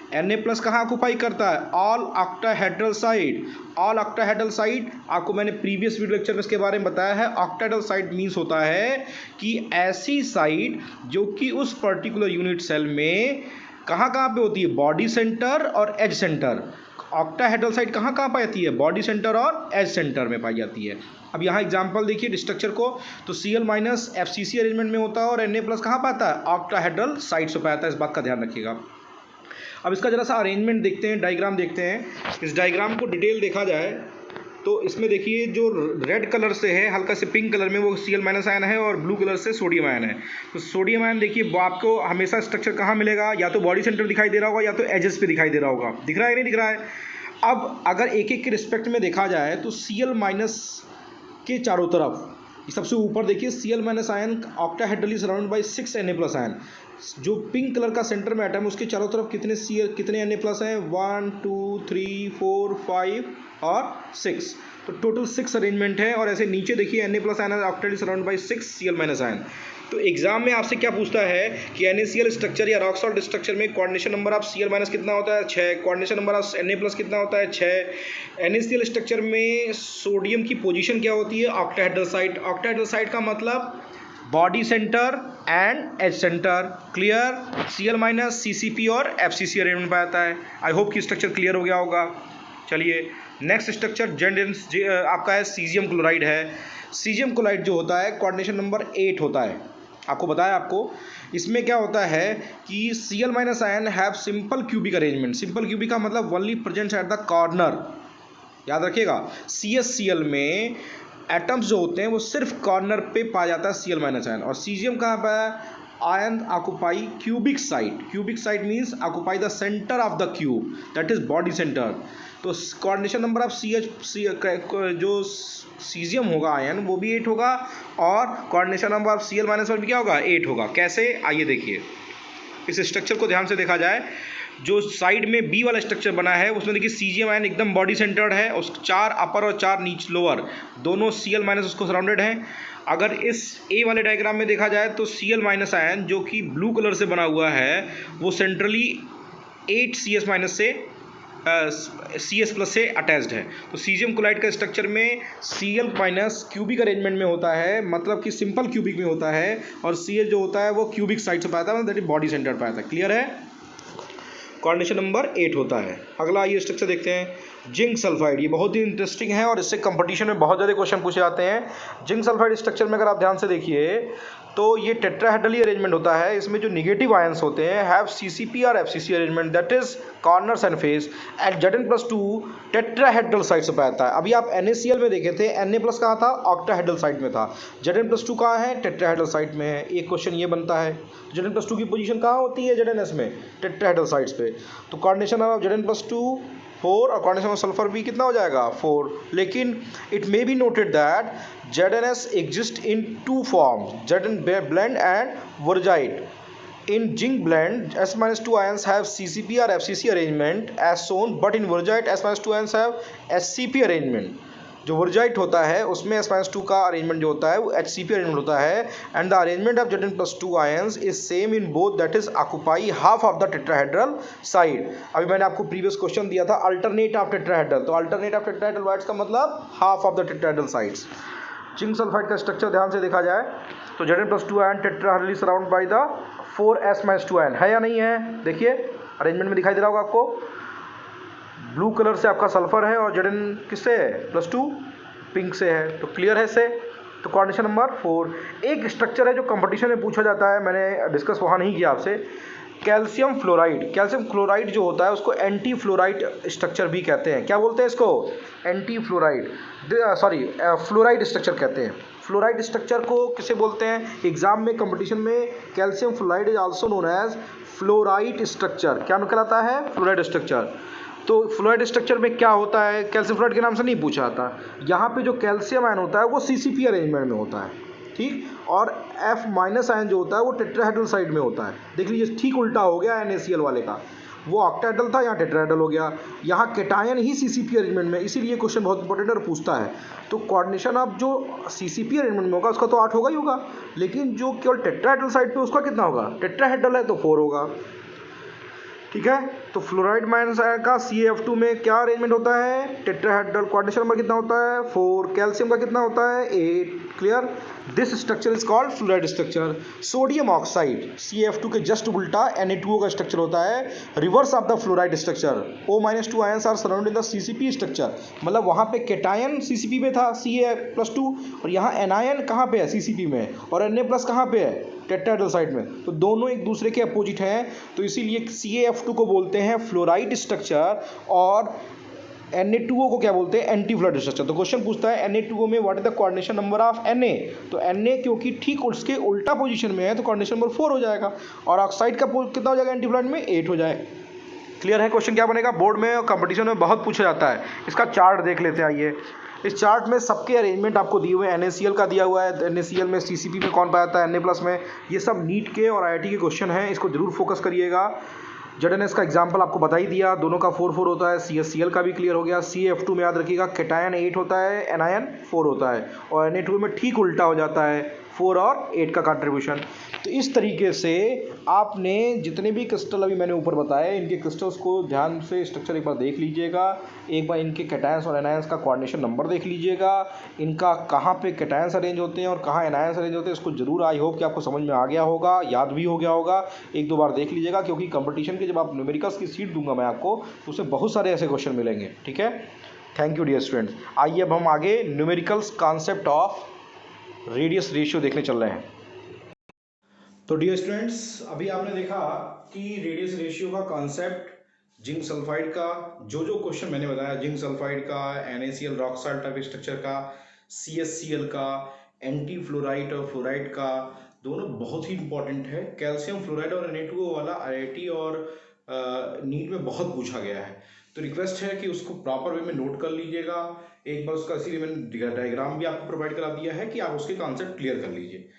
Na plus कहाँ ऑक्यूपाई करता है, all octahedral side. All octahedral side आपको मैंने प्रीवियस वीडियो लेक्चर में इसके बारे में बताया है। ऑक्टाहेड्रल साइड मीन्स होता है कि ऐसी साइड जो कि उस पर्टिकुलर यूनिट सेल में कहाँ कहाँ पे होती है, बॉडी सेंटर और एज सेंटर। ऑक्टाहेड्रल साइड कहाँ कहाँ पाई जाती है, बॉडी सेंटर और एज सेंटर में पाई जाती है। अब यहाँ एग्जांपल देखिए स्ट्रक्चर को, तो Cl माइनस FCC अरेंजमेंट में होता है और Na प्लस कहाँ पाता है, ऑक्टाहेड्रल साइड से पाता है। इस बात का ध्यान रखिएगा। अब इसका जरा सा अरेंजमेंट देखते हैं, डायग्राम देखते हैं। इस डायग्राम को डिटेल देखा जाए तो इसमें देखिए जो रेड कलर से है, हल्का से पिंक कलर में, वो Cl माइनस आयन है और ब्लू कलर से सोडियम आयन है। तो सोडियम आयन देखिए आपको हमेशा स्ट्रक्चर कहाँ मिलेगा, या तो बॉडी सेंटर दिखाई दे रहा होगा या तो एजेस पे दिखाई दे रहा होगा। दिख रहा है कि नहीं दिख रहा है। अब अगर एक एक के रिस्पेक्ट में देखा जाए तो Cl माइनस के चारों तरफ सबसे ऊपर देखिए Cl minus ion octahedrally surrounded by 6 Na plus ion. जो पिंक कलर का सेंटर में एटम है उसके चारों तरफ कितने Na प्लस हैं, 1 2 3 4 5 और 6। तो टोटल 6 अरेंजमेंट है। और ऐसे नीचे देखिए Na plus ion octahedrally surrounded by 6 Cl minus ion. तो एग्जाम में आपसे क्या पूछता है कि NaCl स्ट्रक्चर या रॉक सॉल्ट स्ट्रक्चर में coordination number of Cl minus कितना होता है, 6। Coordination number of Na plus कितना होता है, 6। NaCl स्ट्रक्चर में सोडियम की पोजीशन क्या होती है, ऑक्टाहेड्रल साइड। ऑक्टाहेड्रल साइड का मतलब body centre and edge centre. Clear. Cl minus CCP और FCC अरेंजमेंट में आता है। आई होप कि स्ट्रक्चर क्लियर हो गया होगा। चलिए नेक्स्ट स्ट्रक्चर आपका है सीजियम क्लोराइड है। सीजियम क्लोराइड जो होता है कोऑर्डिनेशन नंबर 8 होता है। आपको बताया आपको इसमें क्या होता है कि Cl minus ion have simple cubic arrangement. Simple cubic का मतलब only present at the corner. याद रखिएगा CaCl में एटम्स जो होते हैं वो सिर्फ कॉर्नर पे पाया जाता है Cl माइनस आयन। और सीजियम कहाँ पर है, ion occupy cubic side. Cubic side means occupy the centre of the cube, that is body centre. तो कोऑर्डिनेशन नंबर ऑफ जो सीजियम होगा आयन वो भी 8 होगा और coordination number of Cl minus भी क्या होगा, 8 होगा। कैसे, आइए देखिए। इस स्ट्रक्चर को ध्यान से देखा जाए, जो साइड में बी वाला स्ट्रक्चर बना है उसमें देखिए सीजीएम आयन एकदम बॉडी सेंटर्ड है, उस 4 अपर और 4 नीच लोअर दोनों सीएल माइनस उसको सराउंडेड हैं। अगर इस ए वाले डायग्राम में देखा जाए तो सीएल माइनस आयन जो कि ब्लू कलर से बना हुआ है वो सेंट्रली 8 CS माइनस से CS प्लस से अटैच्ड है। तो सीजियम क्लोराइड का स्ट्रक्चर में Cl माइनस क्यूबिक अरेंजमेंट में होता है, मतलब कि सिंपल क्यूबिक में होता है, और Cl जो होता है वो क्यूबिक साइड से पाता है, दैट इज बॉडी सेंटर पे आता है। क्लियर है? कोऑर्डिनेशन नंबर 8 होता है। अगला ये स्ट्रक्चर देखते हैं, जिंक सल्फाइड। ये बहुत ही इंटरेस्टिंग है और इससे कंपटीशन में बहुत ज़्यादा क्वेश्चन पूछे जाते हैं। जिंक सल्फाइड स्ट्रक्चर में अगर आप ध्यान से देखिए तो ये टेट्राहेड्रली अरेंजमेंट होता है। इसमें जो निगेटिव आयंस होते हैं हैव CCP और FCC arrangement, that is corners and face, and Zn+2 tetrahedral side से पाता है। अभी आप NaCl में देखे थे, Na+ कहाँ था? ऑक्टाहेड्रल साइड में था। Zn+2 कहाँ है? टेट्राहेड्रल साइड में है। एक क्वेश्चन ये बनता है, Zn+2 की पोजीशन कहाँ होती है ZnS में? टेट्राहेड्रल साइड्स पे। तो कोऑर्डिनेशन ऑफ Zn+2 4 और कोऑर्डिनेशन ऑफ सल्फर भी कितना हो जाएगा? 4। लेकिन it may be noted that ZnS exist in 2 forms, Zn blend and Wurtzite. In zinc blend, S-2 ions have CCP or FCC arrangement as shown, but in Wurtzite S-2 ions have SCP arrangement. जो वर्जाइट होता है उसमें S-2 का arrangement जो होता है वो HCP arrangement होता है, and the arrangement of Zn+2 ions is same in both, that is occupy half of the tetrahedral side. अभी मैंने आपको प्रीवियस क्वेश्चन दिया था अल्टरनेट ऑफ टेट्राहेड्रल, तो अल्टरनेट ऑफ टेट्राहेड्रल वाइड्स का मतलब half of the tetrahedral sides. Zinc sulphide का structure ध्यान से देखा जाए तो Zn+2 ion tetrahedrally surround by the 4S-2 ion, है या नहीं है? देखिए अरेंजमेंट में दिखाई दे रहा होगा आपको, ब्लू कलर से आपका सल्फर है और Zn किससे है? +2 पिंक से है। तो क्लियर है इससे? तो कोऑर्डिनेशन नंबर 4। एक स्ट्रक्चर है जो कंपटीशन में पूछा जाता है, मैंने डिस्कस वहाँ नहीं किया आपसे, कैल्शियम फ्लोराइड। कैल्शियम क्लोराइड जो होता है उसको एंटी फ्लोराइड स्ट्रक्चर भी कहते हैं। क्या बोलते हैं इसको? Anti fluoride, sorry fluoride structure कहते हैं। फ्लोराइड स्ट्रक्चर को किसे बोलते हैं? एग्जाम में कंपटीशन में calcium fluoride is also known as fluoride structure. क्या कहलाता है? Fluoride structure. तो फ्लोराइड स्ट्रक्चर में क्या होता है? कैल्शियम फ्लोराइड के नाम से नहीं पूछा जाता। यहाँ पे जो कैल्शियम आयन होता है वो CCP अरेंजमेंट में होता है, ठीक, और F- आयन जो होता है वो टेट्राहेड्रल साइड में होता है। देख लीजिए ठीक उल्टा हो गया NaCl वाले का, वो ऑक्टाहेड्रल था, यहाँ टेट्राहेड्रल हो गया। यहाँ कैटायन ही CCP अरेंजमेंट में, इसीलिए क्वेश्चन बहुत इंपॉर्टेंट और पूछता है। तो कोऑर्डिनेशन ऑफ जो CCP अरेंजमेंट में होगा उसका तो 8 होगा ही होगा, लेकिन जो केवल टेट्राहेड्रल साइड पे उसका कितना होगा? टेट्राहेड्रल है तो 4 होगा, ठीक है। तो फ्लोराइड माइनस आयन का CaF2 में क्या अरेंजमेंट होता है? टेट्राहेड्रल। कोऑर्डिनेशन नंबर कितना होता है? 4। कैल्शियम का कितना होता है? 8। Clear? This structure is called fluoride structure. Sodium oxide CaF2 के जस्ट उल्टा Na2O का स्ट्रक्चर होता है, reverse of the fluoride structure. O-2 ions are surround in the CCP structure, मतलब वहाँ पे कैटायन CCP में था Ca+2, और यहाँ एनायन कहाँ पे है? CCP में, और Na+ कहाँ पे है? टेट्राहेड्रल साइड में। तो दोनों एक दूसरे के अपोजिट हैं, तो इसीलिए CaF2 को बोलते हैं फ्लोराइड स्ट्रक्चर, और Na2O को क्या बोलते हैं? Anti fluoride structure. तो क्वेश्चन पूछता है Na2O में what is the coordination number of Na, तो Na क्योंकि ठीक उसके उल्टा पोजीशन में है तो कोऑर्डिनेशन नंबर 4 हो जाएगा, और ऑक्साइड का कितना हो जाएगा एंटी फ्लोराइड में? 8 हो जाएगा। क्लियर है? क्वेश्चन क्या बनेगा? बोर्ड में और कंपटीशन में बहुत पूछा जाता है। इसका चार्ट देख लेते हैं, आइए। इस चार्ट में सबके अरेंजमेंट आपको दिए हुए हैं। NaCl का दिया हुआ है, NaCl में CCP में कौन पाया था? Na+ में। ये सब नीट के और IIT के क्वेश्चन हैं, इसको जरूर फोकस करिएगा। ZnS का एग्जाम्पल आपको बता ही दिया, दोनों का 4-4 होता है। CSCl का भी क्लियर हो गया। CaF2 में याद रखिएगा कैटायन 8 होता है, एनायन 4 होता है, और Na2 में ठीक उल्टा हो जाता है, 4 और 8 का कंट्रीब्यूशन। तो इस तरीके से आपने जितने भी क्रिस्टल अभी मैंने ऊपर बताए, इनके क्रिस्टल्स को ध्यान से स्ट्रक्चर एक बार देख लीजिएगा, एक बार इनके कैटायंस और एनायंस का कोऑर्डिनेशन नंबर देख लीजिएगा, इनका कहाँ पे कैटायंस अरेंज होते हैं और कहाँ एनायंस अरेंज होते हैं, इसको जरूर आई होप कि आपको समझ में आ गया होगा, याद भी हो गया होगा। 1-2 बार देख लीजिएगा, क्योंकि कंपटीशन के जब आप न्यूमेरिकल्स की सीट दूंगा मैं आपको, तो उसमें बहुत सारे ऐसे क्वेश्चन मिलेंगे, ठीक है। Thank you dear students. आइए अब हम आगे numericals concept of radius ratio देखने चल रहे हैं। तो डियर स्टूडेंट्स, अभी आपने देखा कि रेडियस रेशियो का कॉन्सेप्ट, जिंक सल्फाइड का जो क्वेश्चन मैंने बताया, जिंक सल्फाइड का, NaCl rock salt type structure का, CSCl का, एंटी फ्लोराइड और फ्लोराइड का, दोनों बहुत ही इंपॉर्टेंट है। कैल्शियम फ्लोराइड और Na2O वाला IIT और नीट में बहुत पूछा गया है, तो रिक्वेस्ट है कि उसको प्रॉपर वे में नोट कर लीजिएगा एक बार उसका, इसीलिए मैंने डायग्राम भी आपको प्रोवाइड करा दिया है कि आप उसके कॉन्सेप्ट क्लियर कर लीजिए।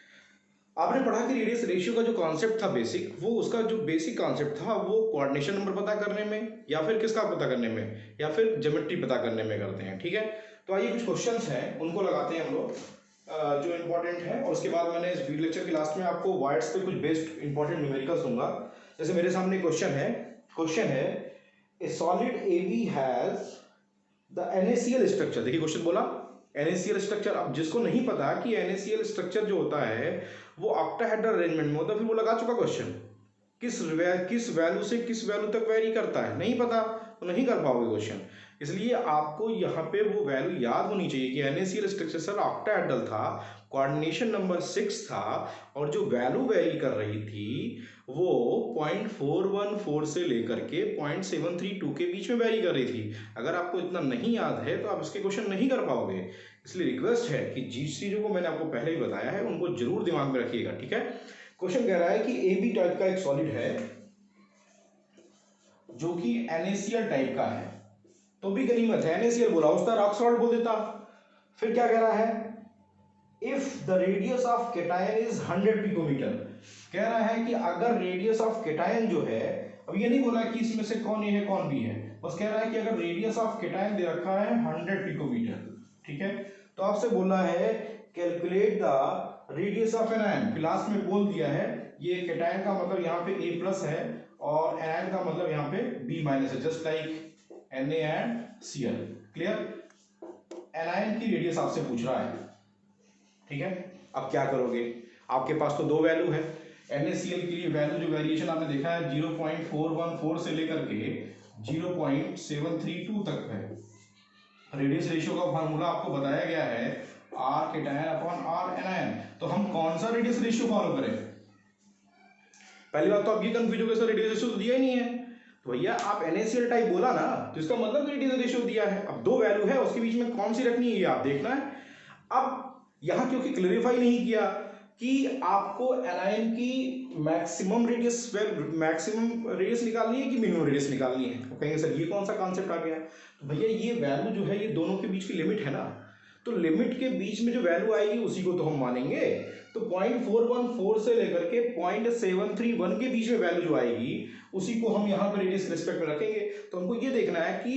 आपने पढ़ा कि रेडियस रेशियो का जो कॉन्सेप्ट था बेसिक, वो उसका जो बेसिक कॉन्सेप्ट था वो कोऑर्डिनेशन नंबर पता करने में या फिर किसका पता करने में या फिर ज्योमेट्री पता करने में करते हैं, ठीक है। तो आइए कुछ क्वेश्चंस हैं उनको लगाते हैं हम लोग जो इंपॉर्टेंट है, और उसके बाद मैंने इस वीडियो लेक्चर के लास्ट में आपको वर्ड्स पे कुछ बेस्ड इंपॉर्टेंट न्यूमेरिकल्स दूंगा। जैसे मेरे सामने क्वेश्चन है a solid A B has the NaCl structure. देखिए क्वेश्चन बोला NaCl स्ट्रक्चर। अब जिसको नहीं पता कि NaCl स्ट्रक्चर जो होता है वो ऑक्टाहेड्रल अरेंजमेंट में होता है, फिर वो लगा चुका क्वेश्चन किस वैल्यू से किस वैल्यू तक वेरी करता है, नहीं पता तो नहीं कर पाओगे क्वेश्चन। इसलिए आपको यहाँ पे वो वैल्यू याद होनी चाहिए कि NaCl स्ट्रक्चर सर ऑक्टाहेड्रल था, कोऑर्डिनेशन नंबर 6 था, और जो वैल्यू वेरी कर रही थी वो 0.414 से लेकर के 0.732 के बीच में वेरी कर रही थी। अगर आपको इतना नहीं याद है तो आप इसके क्वेश्चन नहीं कर पाओगे। इसलिए रिक्वेस्ट है कि जिस चीज़ों को मैंने आपको पहले ही बताया है उनको जरूर दिमाग में रखिएगा, ठीक है। क्वेश्चन कह रहा है कि ए बी टाइप का एक सॉलिड है जो कि NaCl टाइप का है, तो भी गनीमत है, NaCl बोला उसका रॉक सॉल्ट बोल देता। फिर क्या कह रहा है, if the radius of cation is 100 picometer. कह रहा है कि अगर रेडियस ऑफ केटायन जो है, अब ये नहीं बोला कि इसमें से कौन ए है कौन बी है, बस कह रहा है कि अगर रेडियस ऑफ केटायन दे रखा है 100 पिकोमीटर, ठीक है। तो आपसे बोला है calculate the radius of anion. Class में बोल दिया है ये केटायन का मतलब यहाँ पे A प्लस है और एनायन का मतलब यहाँ पे B माइनस है, just like Na and Cl। Clear. Anion की रेडियस आपसे पूछ रहा है, ठीक है। अब क्या करोगे, आपके पास तो दो वैल्यू है। NaCl के लिए वैल्यू जो वेरिएशन आपने देखा है 0.414 से लेकर के 0.732 तक है। रेडियस रेशियो का फार्मूला आपको बताया गया है R cation upon R anion. तो हम कौन सा रेडियस रेशियो फॉलो करें? पहली बात तो आप ये कंफ्यूज हो गए, सर रेडियस रेशियो तो दिया ही नहीं है। तो भैया आप NaCl टाइप बोला ना, तो इसका मतलब रेडियस रेशियो दिया है। अब दो वैल्यू है उसके बीच में कौन सी रखनी है ये आप देखना है। अब यहां क्योंकि क्लेरिफाई नहीं किया कि आपको एनायन की मैक्सिमम रेडियस निकालनी है कि मिनिमम रेडियस निकालनी है, तो कहेंगे सर ये कौन सा कॉन्सेप्ट आ गया। तो भैया ये वैल्यू जो है ये दोनों के बीच की लिमिट है ना, तो लिमिट के बीच में जो वैल्यू आएगी उसी को तो हम मानेंगे। तो 0.414 से लेकर के 0.731 के बीच में वैल्यू जो आएगी उसी को हम यहाँ पे रेडियस रिस्पेक्ट में रखेंगे। तो हमको ये देखना है कि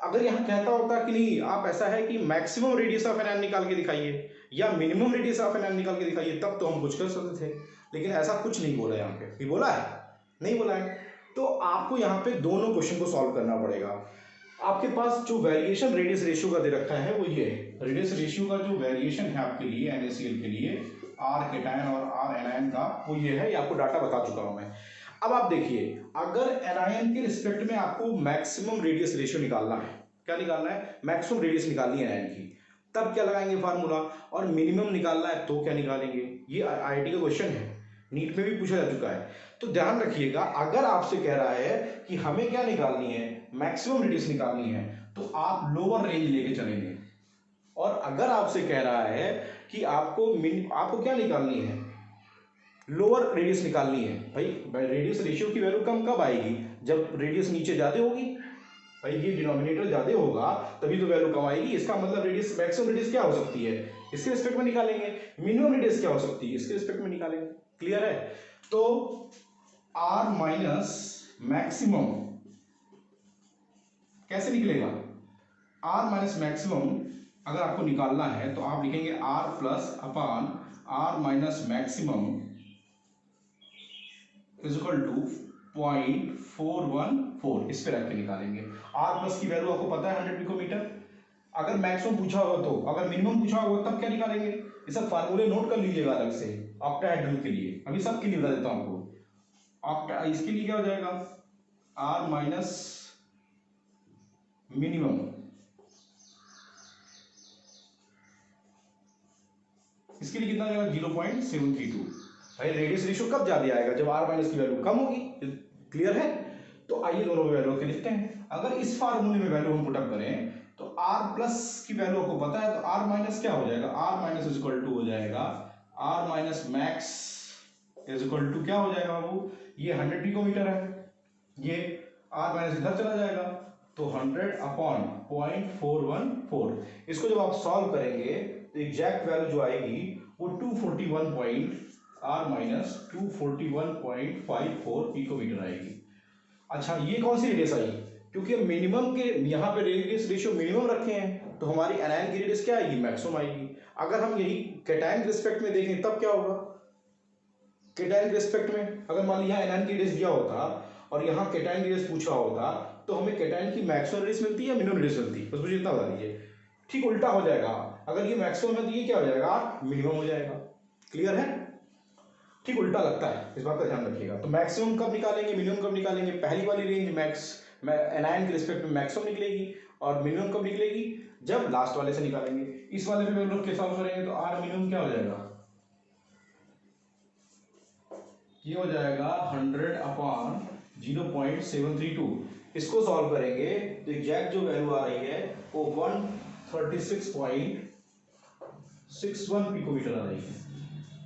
अगर यहाँ कहता होता कि नहीं आप ऐसा है कि मैक्सिमम रेडियस ऑफ एनायन निकाल के दिखाइए या मिनिमम रेडियस ऑफ एनायन निकाल के दिखाइए, तब तो हम कुछ कर सकते थे, लेकिन ऐसा कुछ नहीं बोला। यहाँ पे बोला है नहीं बोला है। तो आपको यहाँ पे दोनों क्वेश्चन को सॉल्व करना पड़ेगा। आपके पास जो वेरिएशन रेडियस रेशियो का दे रखा है वो ये है। रेडियस रेशियो का जो वेरिएशन है आपके लिए NaCl के लिए R केटायन और R एनायन का वो ये है, ये आपको डाटा बता चुका हूं मैं। अब आप देखिए अगर एनायन के रिस्पेक्ट में आपको मैक्सिमम रेडियस रेशियो निकालना है, क्या निकालना है, मैक्सिमम रेडियस निकालनी है एनायन की, तब क्या लगाएंगे फार्मूला, और मिनिमम निकालना है तो क्या निकालेंगे। ये IIT का क्वेश्चन है, नीट में भी पूछा जा चुका है। तो ध्यान रखिएगा अगर आपसे कह रहा है कि हमें क्या निकालनी है, मैक्सिमम रेडियस निकालनी है, तो आप लोअर रेंज लेके चलेंगे। और अगर आपसे कह रहा है कि आपको क्या निकालनी है, लोअर रेडियस निकालनी है, भाई रेडियस रेशियो की वैल्यू कम कब आएगी, जब रेडियस नीचे ज्यादा होगी। भाई ये डिनोमिनेटर ज्यादा होगा तभी तो वैल्यू कम आएगी। इसका मतलब रेडियस मैक्सिमम रेडियस क्या हो सकती है, इसके रिस्पेक्ट में निकालेंगे। मिनिमम रेडियस क्या हो सकती है, इसके रिस्पेक्ट में निकालेंगे। क्लियर है। तो R माइनस मैक्सिमम कैसे निकलेगा, R माइनस मैक्सिमम अगर आपको निकालना है तो आप लिखेंगे R plus upon R minus maximum is equal to 0.414, इस पे रख के निकालेंगे। R प्लस की वैल्यू आपको पता है 100 पिकोमीटर। अगर मैक्सिमम पूछा होगा तो, अगर मिनिमम पूछा होगा तब क्या निकालेंगे। ये सब फार्मूले नोट कर लीजिएगा अलग से ऑक्टाहेड्रल के लिए, अभी सबके लिए बता देता हूं आपको। इसके लिए क्या हो जाएगा, R माइनस मिनिमम इसके लिए कितना जाएगा 0.732। भाई रेडियस रेशियो कब ज्यादा आएगा, जब R माइनस की वैल्यू कम होगी। क्लियर है। तो आइए दोनों वैल्यू के लिखते हैं। अगर इस फार्मूले में वैल्यू हम पुटअप करें तो R प्लस की वैल्यू आपको पता है, तो R माइनस क्या हो जाएगा, R minus is equal to हो जाएगा R minus max is equal to क्या हो जाएगा बाबू, ये 100 पिकोमीटर है, ये R माइनस इधर चला जाएगा तो 100 अपॉन 0.414। इसको जब आप सॉल्व करेंगे तो एग्जैक्ट वैल्यू जो आएगी वो 241.4 R माइनस 241.54 पिकोमीटर आएगी। अच्छा, ये कौन सी रेडियस आई? क्योंकि हम मिनिमम के यहाँ पे रेडियस रेशियो मिनिमम रखे हैं, तो हमारी एनायन की रेडियस क्या आएगी? मैक्सिमम आएगी। अगर हम यही कैटायन के रिस्पेक्ट में देखें तब क्या होगा? कैटायन के रिस्पेक्ट में अगर मान लीजिए यहाँ एनायन की रेडियस दिया होता और यहाँ कैटायन की रेडियस पूछा होता, तो हमें कैटायन की मैक्सिमम रेडियस मिलती है या मिनिमम रेडियस मिलती है? बस मुझे इतना बता दीजिए। ठीक उल्टा हो जाएगा, अगर ये मैक्सिमम है तो ये क्या हो जाएगा? मिनिमम हो जाएगा। क्लियर है? ठीक उल्टा लगता है, इस बात का ध्यान रखिएगा। तो मैक्सिमम कब निकालेंगे, मिनिमम कब निकालेंगे? पहली वाली रेंज एनायन के रिस्पेक्ट में मैक्सिमम निकलेगी, और मिनिमम कब निकलेगी? जब लास्ट वाले से निकालेंगे। इस वाले पे हम लोग के सॉल्व करेंगे तो आर मिनिमम क्या हो जाएगा? ये हो जाएगा 100/0.732। इसको सॉल्व करेंगे तो एग्जैक्ट जो वैल्यू आ रही है वो 136.61 पिकोमीटर आ रही है।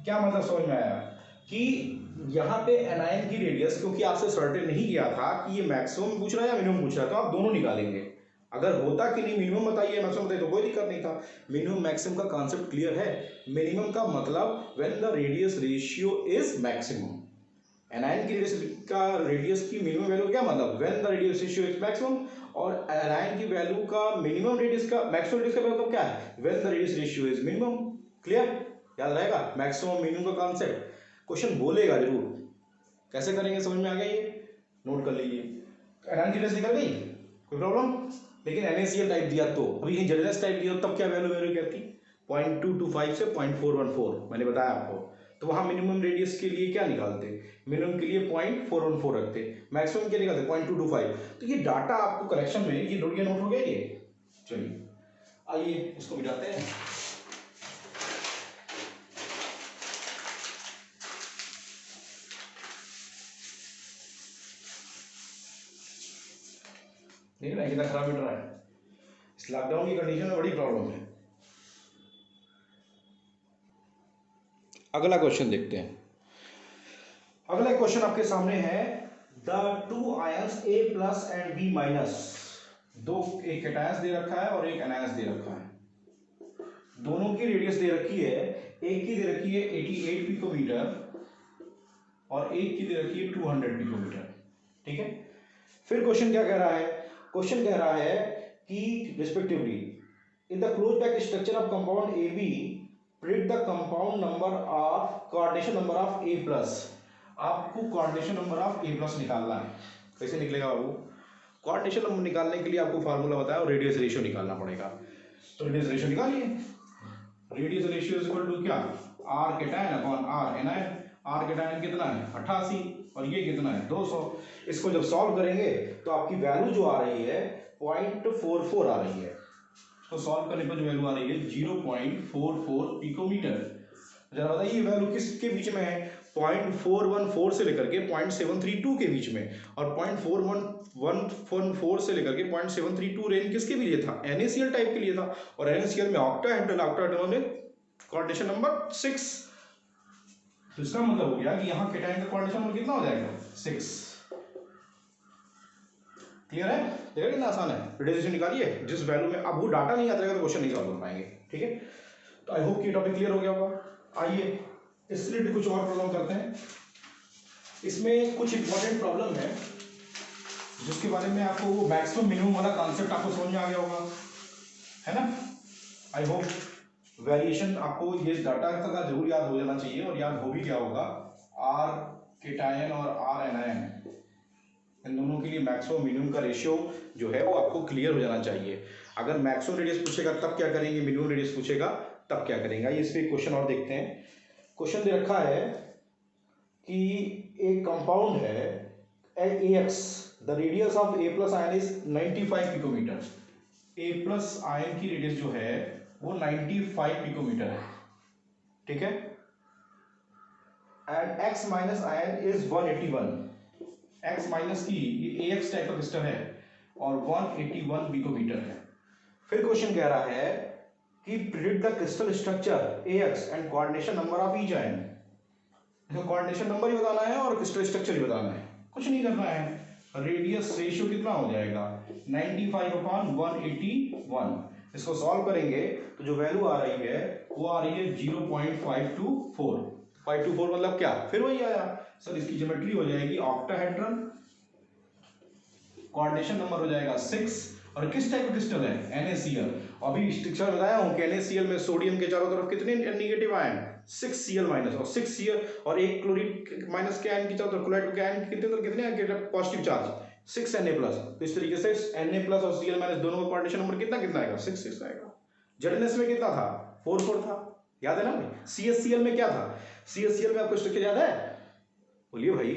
क्या मतलब समझ में आया? कि यहाँ पे एनायन की रेडियस, क्योंकि आपसे सर्टेन नहीं किया था कि ये मैक्सिमम पूछ रहा है या मिनिमम पूछ रहा है, तो आप दोनों निकालेंगे। अगर होता कि नहीं मिनिमम बताइए मैक्सिमम बताइए तो कोई दिक्कत नहीं था। मिनिमम मैक्सिमम का कॉन्सेप्ट क्लियर है? मिनिमम का मतलब when the radius ratio is maximum. Anion की रेडियस की मिनिमम वैल्यू क्या मतलब? When the radius ratio is maximum. और एनायन की वैल्यू का मिनिमम रेडियस का मैक्सिमम रेडियस का मतलब क्या है? When the radius ratio is minimum. Clear? याद रहेगा मैक्सिमम मिनिमम का कॉन्सेप्ट। क्वेश्चन बोलेगा जरूर, कैसे करेंगे समझ में आ गया? ये नोट कर लीजिए। एनायन की रेडियस निकल गई, कोई प्रॉब्लम? लेकिन NaCl टाइप दिया तो अभी कहीं जेनेरस टाइप दिया तब क्या वैल्यू वैल्यू क्या थी? 0.225 से 0.414 मैंने बताया आपको। तो वहाँ मिनिमम रेडियस के लिए क्या निकालते? मिनिमम के लिए 0.414 रखते, मैक्सिमम क्या निकालते? 0.225। तो ये डाटा आपको करेक्शन में ये नोट हो गया ये। चलिए आइए इसको मिटाते हैं। देख रहे हैं कितना खराब मिट रहा है? इस लॉकडाउन की कंडीशन में बड़ी प्रॉब्लम है। अगला क्वेश्चन देखते हैं। अगला क्वेश्चन आपके सामने है, the two ions A plus and B minus, दो एक कैटायंस दे रखा है और एक एनायंस दे रखा है। दोनों की रेडियस दे रखी है, एक की दे रखी है 88 पिकोमीटर और एक की दे रखी है 200 पिकोमीटर। ठीक है, फिर क्वेश्चन क्या कह रहा है? क्वेश्चन कह रहा है कि respectively in the close pack structure of compound AB predict the compound number of coordination number of A plus. आपको coordination number of A plus निकालना है। कैसे निकलेगा बाबू? कोऑर्डिनेशन नंबर निकालने के लिए आपको फार्मूला बताया और रेडियस रेशियो निकालना पड़ेगा। तो रेडियस रेशियो निकालिए। Radius ratio is equal to क्या? R cation upon R anion. R cation कितना है? 88 और ये कितना है? 200। इसको जब सॉल्व करेंगे तो आपकी वैल्यू जो आ रही है 0.44 आ रही है। इसको सॉल्व करने पर जो वैल्यू आ रही है 0.44 पिकोमीटर। जरा बताइए वैल्यू किसके बीच में है? 0.414 से लेकर के 0.732 के बीच में, और 0.414 से लेकर के 0.732 रेंज किसके लिए था? NaCl टाइप के लिए था। और NaCl में ऑक्टाहेड्रल में कोऑर्डिनेशन नंबर 6। तो इसका मतलब हो गया कि यहाँ कैटायन का कोऑर्डिनेशन नंबर कितना हो जाएगा? 6। क्लियर है? देखा कितना आसान है? रेडियस निकालिए जिस वैल्यू में। अब वो डाटा नहीं आता रहेगा तो क्वेश्चन नहीं सॉल्व कर पाएंगे। ठीक है, तो आई होप कि टॉपिक क्लियर हो गया होगा। आइए इससे रिलेटेड कुछ और प्रॉब्लम करते हैं। इसमें कुछ इंपॉर्टेंट प्रॉब्लम है जिसके बारे में आपको वो मैक्सिमम मिनिमम वाला कॉन्सेप्ट आपको समझ में आ गया होगा, है ना? आई होप वेरिएशन आपको ये डाटा का जरूर याद हो जाना चाहिए, और याद हो भी क्या होगा? R कैटायन और R एनायन, इन दोनों के लिए मैक्सिमम मिनिमम का रेशियो जो है वो आपको क्लियर हो जाना चाहिए। अगर मैक्सिमम रेडियस पूछेगा तब क्या करेंगे, मिनिमम रेडियस पूछेगा तब क्या करेंगे। इस पे क्वेश्चन और देखते हैं। क्वेश्चन दे रखा है कि एक कंपाउंड है AX, the radius of A plus ion is 95 picometer. A plus ion की रेडियस जो है वो 95 पिकोमीटर है। ठीक है, and X minus ion is 181। X minus की ये AX टाइप का क्रिस्टल है और 181 पिकोमीटर है। फिर क्वेश्चन कह रहा है कि predict the crystal structure AX and coordination number of each ion. इसका कोऑर्डिनेशन नंबर ही बताना है और क्रिस्टल स्ट्रक्चर ही बताना है, कुछ नहीं करना है। रेडियस रेशियो कितना हो जाएगा? 95/181। इसको सॉल्व करेंगे तो जो वैल्यू आ रही है वो आ रही है 0.524। 524 मतलब क्या, फिर वही आया सर, इसकी ज्योमेट्री हो जाएगी ऑक्टाहेड्रन, कोऑर्डिनेशन नंबर हो जाएगा 6, और किस टाइप का क्रिस्टल है, NaCl। अभी स्ट्रक्चर बताया हूं कि NaCl में सोडियम के चारों तरफ कितने नेगेटिव आयन, 6Cl माइनस, और 6Cl और एक क्लोरीन माइनस के आयन की चारों तरफ, क्लोराइड के आयन कितने पॉजिटिव चार्ज, 6Na प्लस। तो इस तरीके से Na प्लस और Cl माइनस दोनों का कोऑर्डिनेशन नंबर कितना आएगा, 6 आएगा। जेडनेस में कितना था, 4 था, याद है ना भाई। CaCl में क्या था, CaCl में आपको स्ट्रक्चर याद है, बोलिए भाई,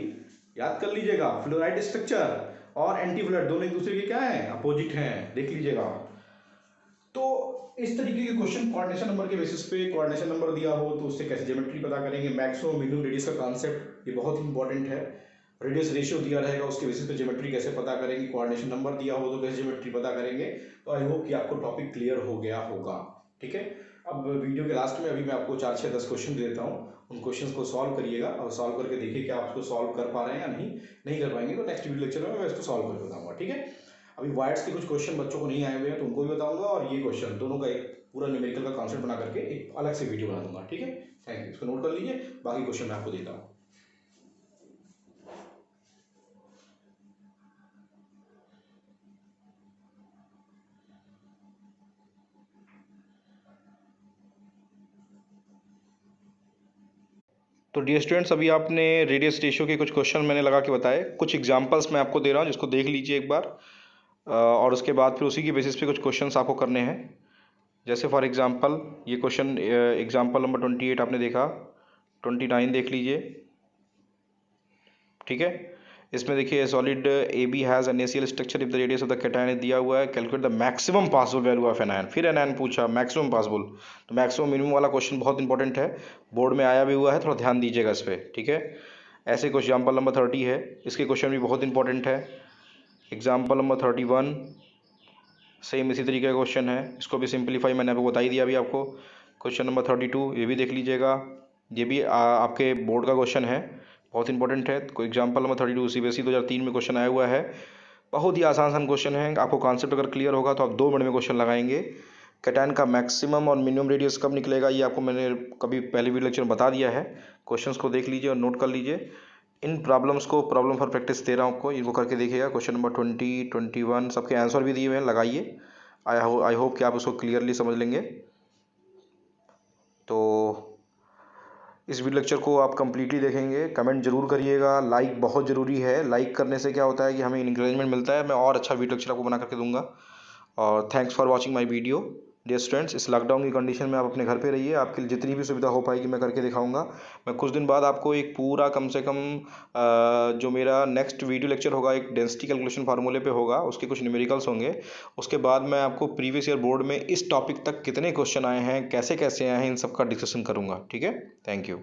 याद कर लीजिएगा, फ्लोराइड स्ट्रक्चर और एंटी फ्लोराइड दोनों एक दूसरे के क्या है, अपोजिट हैं, देख लीजिएगा। तो इस तरीके के क्वेश्चन कोऑर्डिनेशन नंबर के बेसिस पे, कोऑर्डिनेशन नंबर दिया हो तो उससे कैसे ज्योमेट्री पता करेंगे, मैक्सिमम मिनिमम रेडियस का कॉन्सेप्ट ये बहुत इंपॉर्टेंट है। रेडियस रेशियो दिया रहेगा, उसके बेसिस पे ज्योमेट्री कैसे पता करेंगे, कोऑर्डिनेशन नंबर दिया हो तो कैसे ज्योमेट्री पता करेंगे। तो आई होप कि आपको टॉपिक क्लियर हो गया होगा, ठीक है। अब वीडियो के लास्ट में अभी मैं आपको 4 से 10 क्वेश्चन दे देता हूँ, उन क्वेश्चंस को सॉल्व करिएगा और सॉल्व करके देखिए कि आप उसको सॉल्व कर पा रहे हैं या नहीं कर पाएंगे तो नेक्स्ट वीडियो लेक्चर में मैं इसको सॉल्व करके बताऊंगा, ठीक है। अभी वायर्स के कुछ क्वेश्चन बच्चों को नहीं आए हुए हैं तो उनको भी बताऊंगा, और ये क्वेश्चन दोनों का एक पूरा न्यूमेरिकल का कॉन्सेप्ट बना करके एक अलग से वीडियो बना दूंगा, ठीक है। थैंक यू, इसको नोट कर लीजिए, बाकी क्वेश्चन मैं आपको देता हूँ। तो डियर स्टूडेंट्स, अभी आपने रेडियस रेशियो के कुछ क्वेश्चन मैंने लगा के बताए, कुछ एग्जांपल्स मैं आपको दे रहा हूँ जिसको देख लीजिए एक बार, और उसके बाद फिर उसी की बेसिस पे कुछ क्वेश्चंस आपको करने हैं। जैसे फॉर एग्जांपल ये क्वेश्चन एग्जांपल नंबर 28 आपने देखा, 29 देख लीजिए, ठीक है। इसमें देखिए solid AB has NaCl structure if the radius of the cation दिया हुआ है, calculate the maximum possible value of anion. फिर एनायन पूछा मैक्सिमम पॉसिबल, तो मैक्सिमम मिनिमम वाला क्वेश्चन बहुत इंपॉर्टेंट है, बोर्ड में आया भी हुआ है, थोड़ा ध्यान दीजिएगा इस पर, ठीक है। ऐसे कुछ एग्जाम्पल नंबर 30 है, इसके क्वेश्चन भी बहुत इंपॉर्टेंट है। एग्जाम्पल नंबर 31 सेम इसी तरीके का क्वेश्चन है, इसको भी सिंप्लीफाई मैंने आपको बता ही दिया अभी आपको। क्वेश्चन नंबर 32 ये भी देख लीजिएगा, ये भी आपके बोर्ड का क्वेश्चन है, बहुत इंपॉर्टेंट है। कोई एग्जाम्पल नंबर 32 CBSE 2003 में क्वेश्चन आया हुआ है, बहुत ही आसान क्वेश्चन है। आपको कॉन्सेप्ट अगर क्लियर होगा तो आप 2 मिनट में क्वेश्चन लगाएंगे। कैटायन का मैक्सिमम और मिनिमम रेडियस कब निकलेगा ये आपको मैंने कभी पहले वीडियो लेक्चर में बता दिया है। क्वेश्चंस को देख लीजिए और नोट कर लीजिए। इन प्रॉब्लम्स को प्रॉब्लम फॉर प्रैक्टिस दे रहा हूँ आपको, इनको करके देखिएगा। क्वेश्चन नंबर 20, 21 सबके आंसर भी दिए हुए हैं, लगाइए। आई होप कि आप उसको क्लियरली समझ लेंगे। तो इस वीडियो लेक्चर को आप कंप्लीटली देखेंगे, कमेंट जरूर करिएगा, लाइक बहुत ज़रूरी है। लाइक करने से क्या होता है कि हमें इंकरेजमेंट मिलता है, मैं और अच्छा वीडियो लेक्चर आपको बना करके दूंगा। और thanks for watching my video. Dear students, इस लॉकडाउन की कंडीशन में आप अपने घर पे रहिए, आपके लिए जितनी भी सुविधा हो पाएगी मैं करके दिखाऊंगा। मैं कुछ दिन बाद आपको एक पूरा कम से कम जो मेरा नेक्स्ट वीडियो लेक्चर होगा एक डेंसिटी कैलकुलेशन फार्मूले पे होगा, उसके कुछ न्यूमेरिकल्स होंगे। उसके बाद मैं आपको प्रीवियस ईयर बोर्ड में इस टॉपिक तक कितने क्वेश्चन आए हैं, कैसे कैसे आए हैं, इन सब का डिस्कशन करूँगा, ठीक है। Thank you.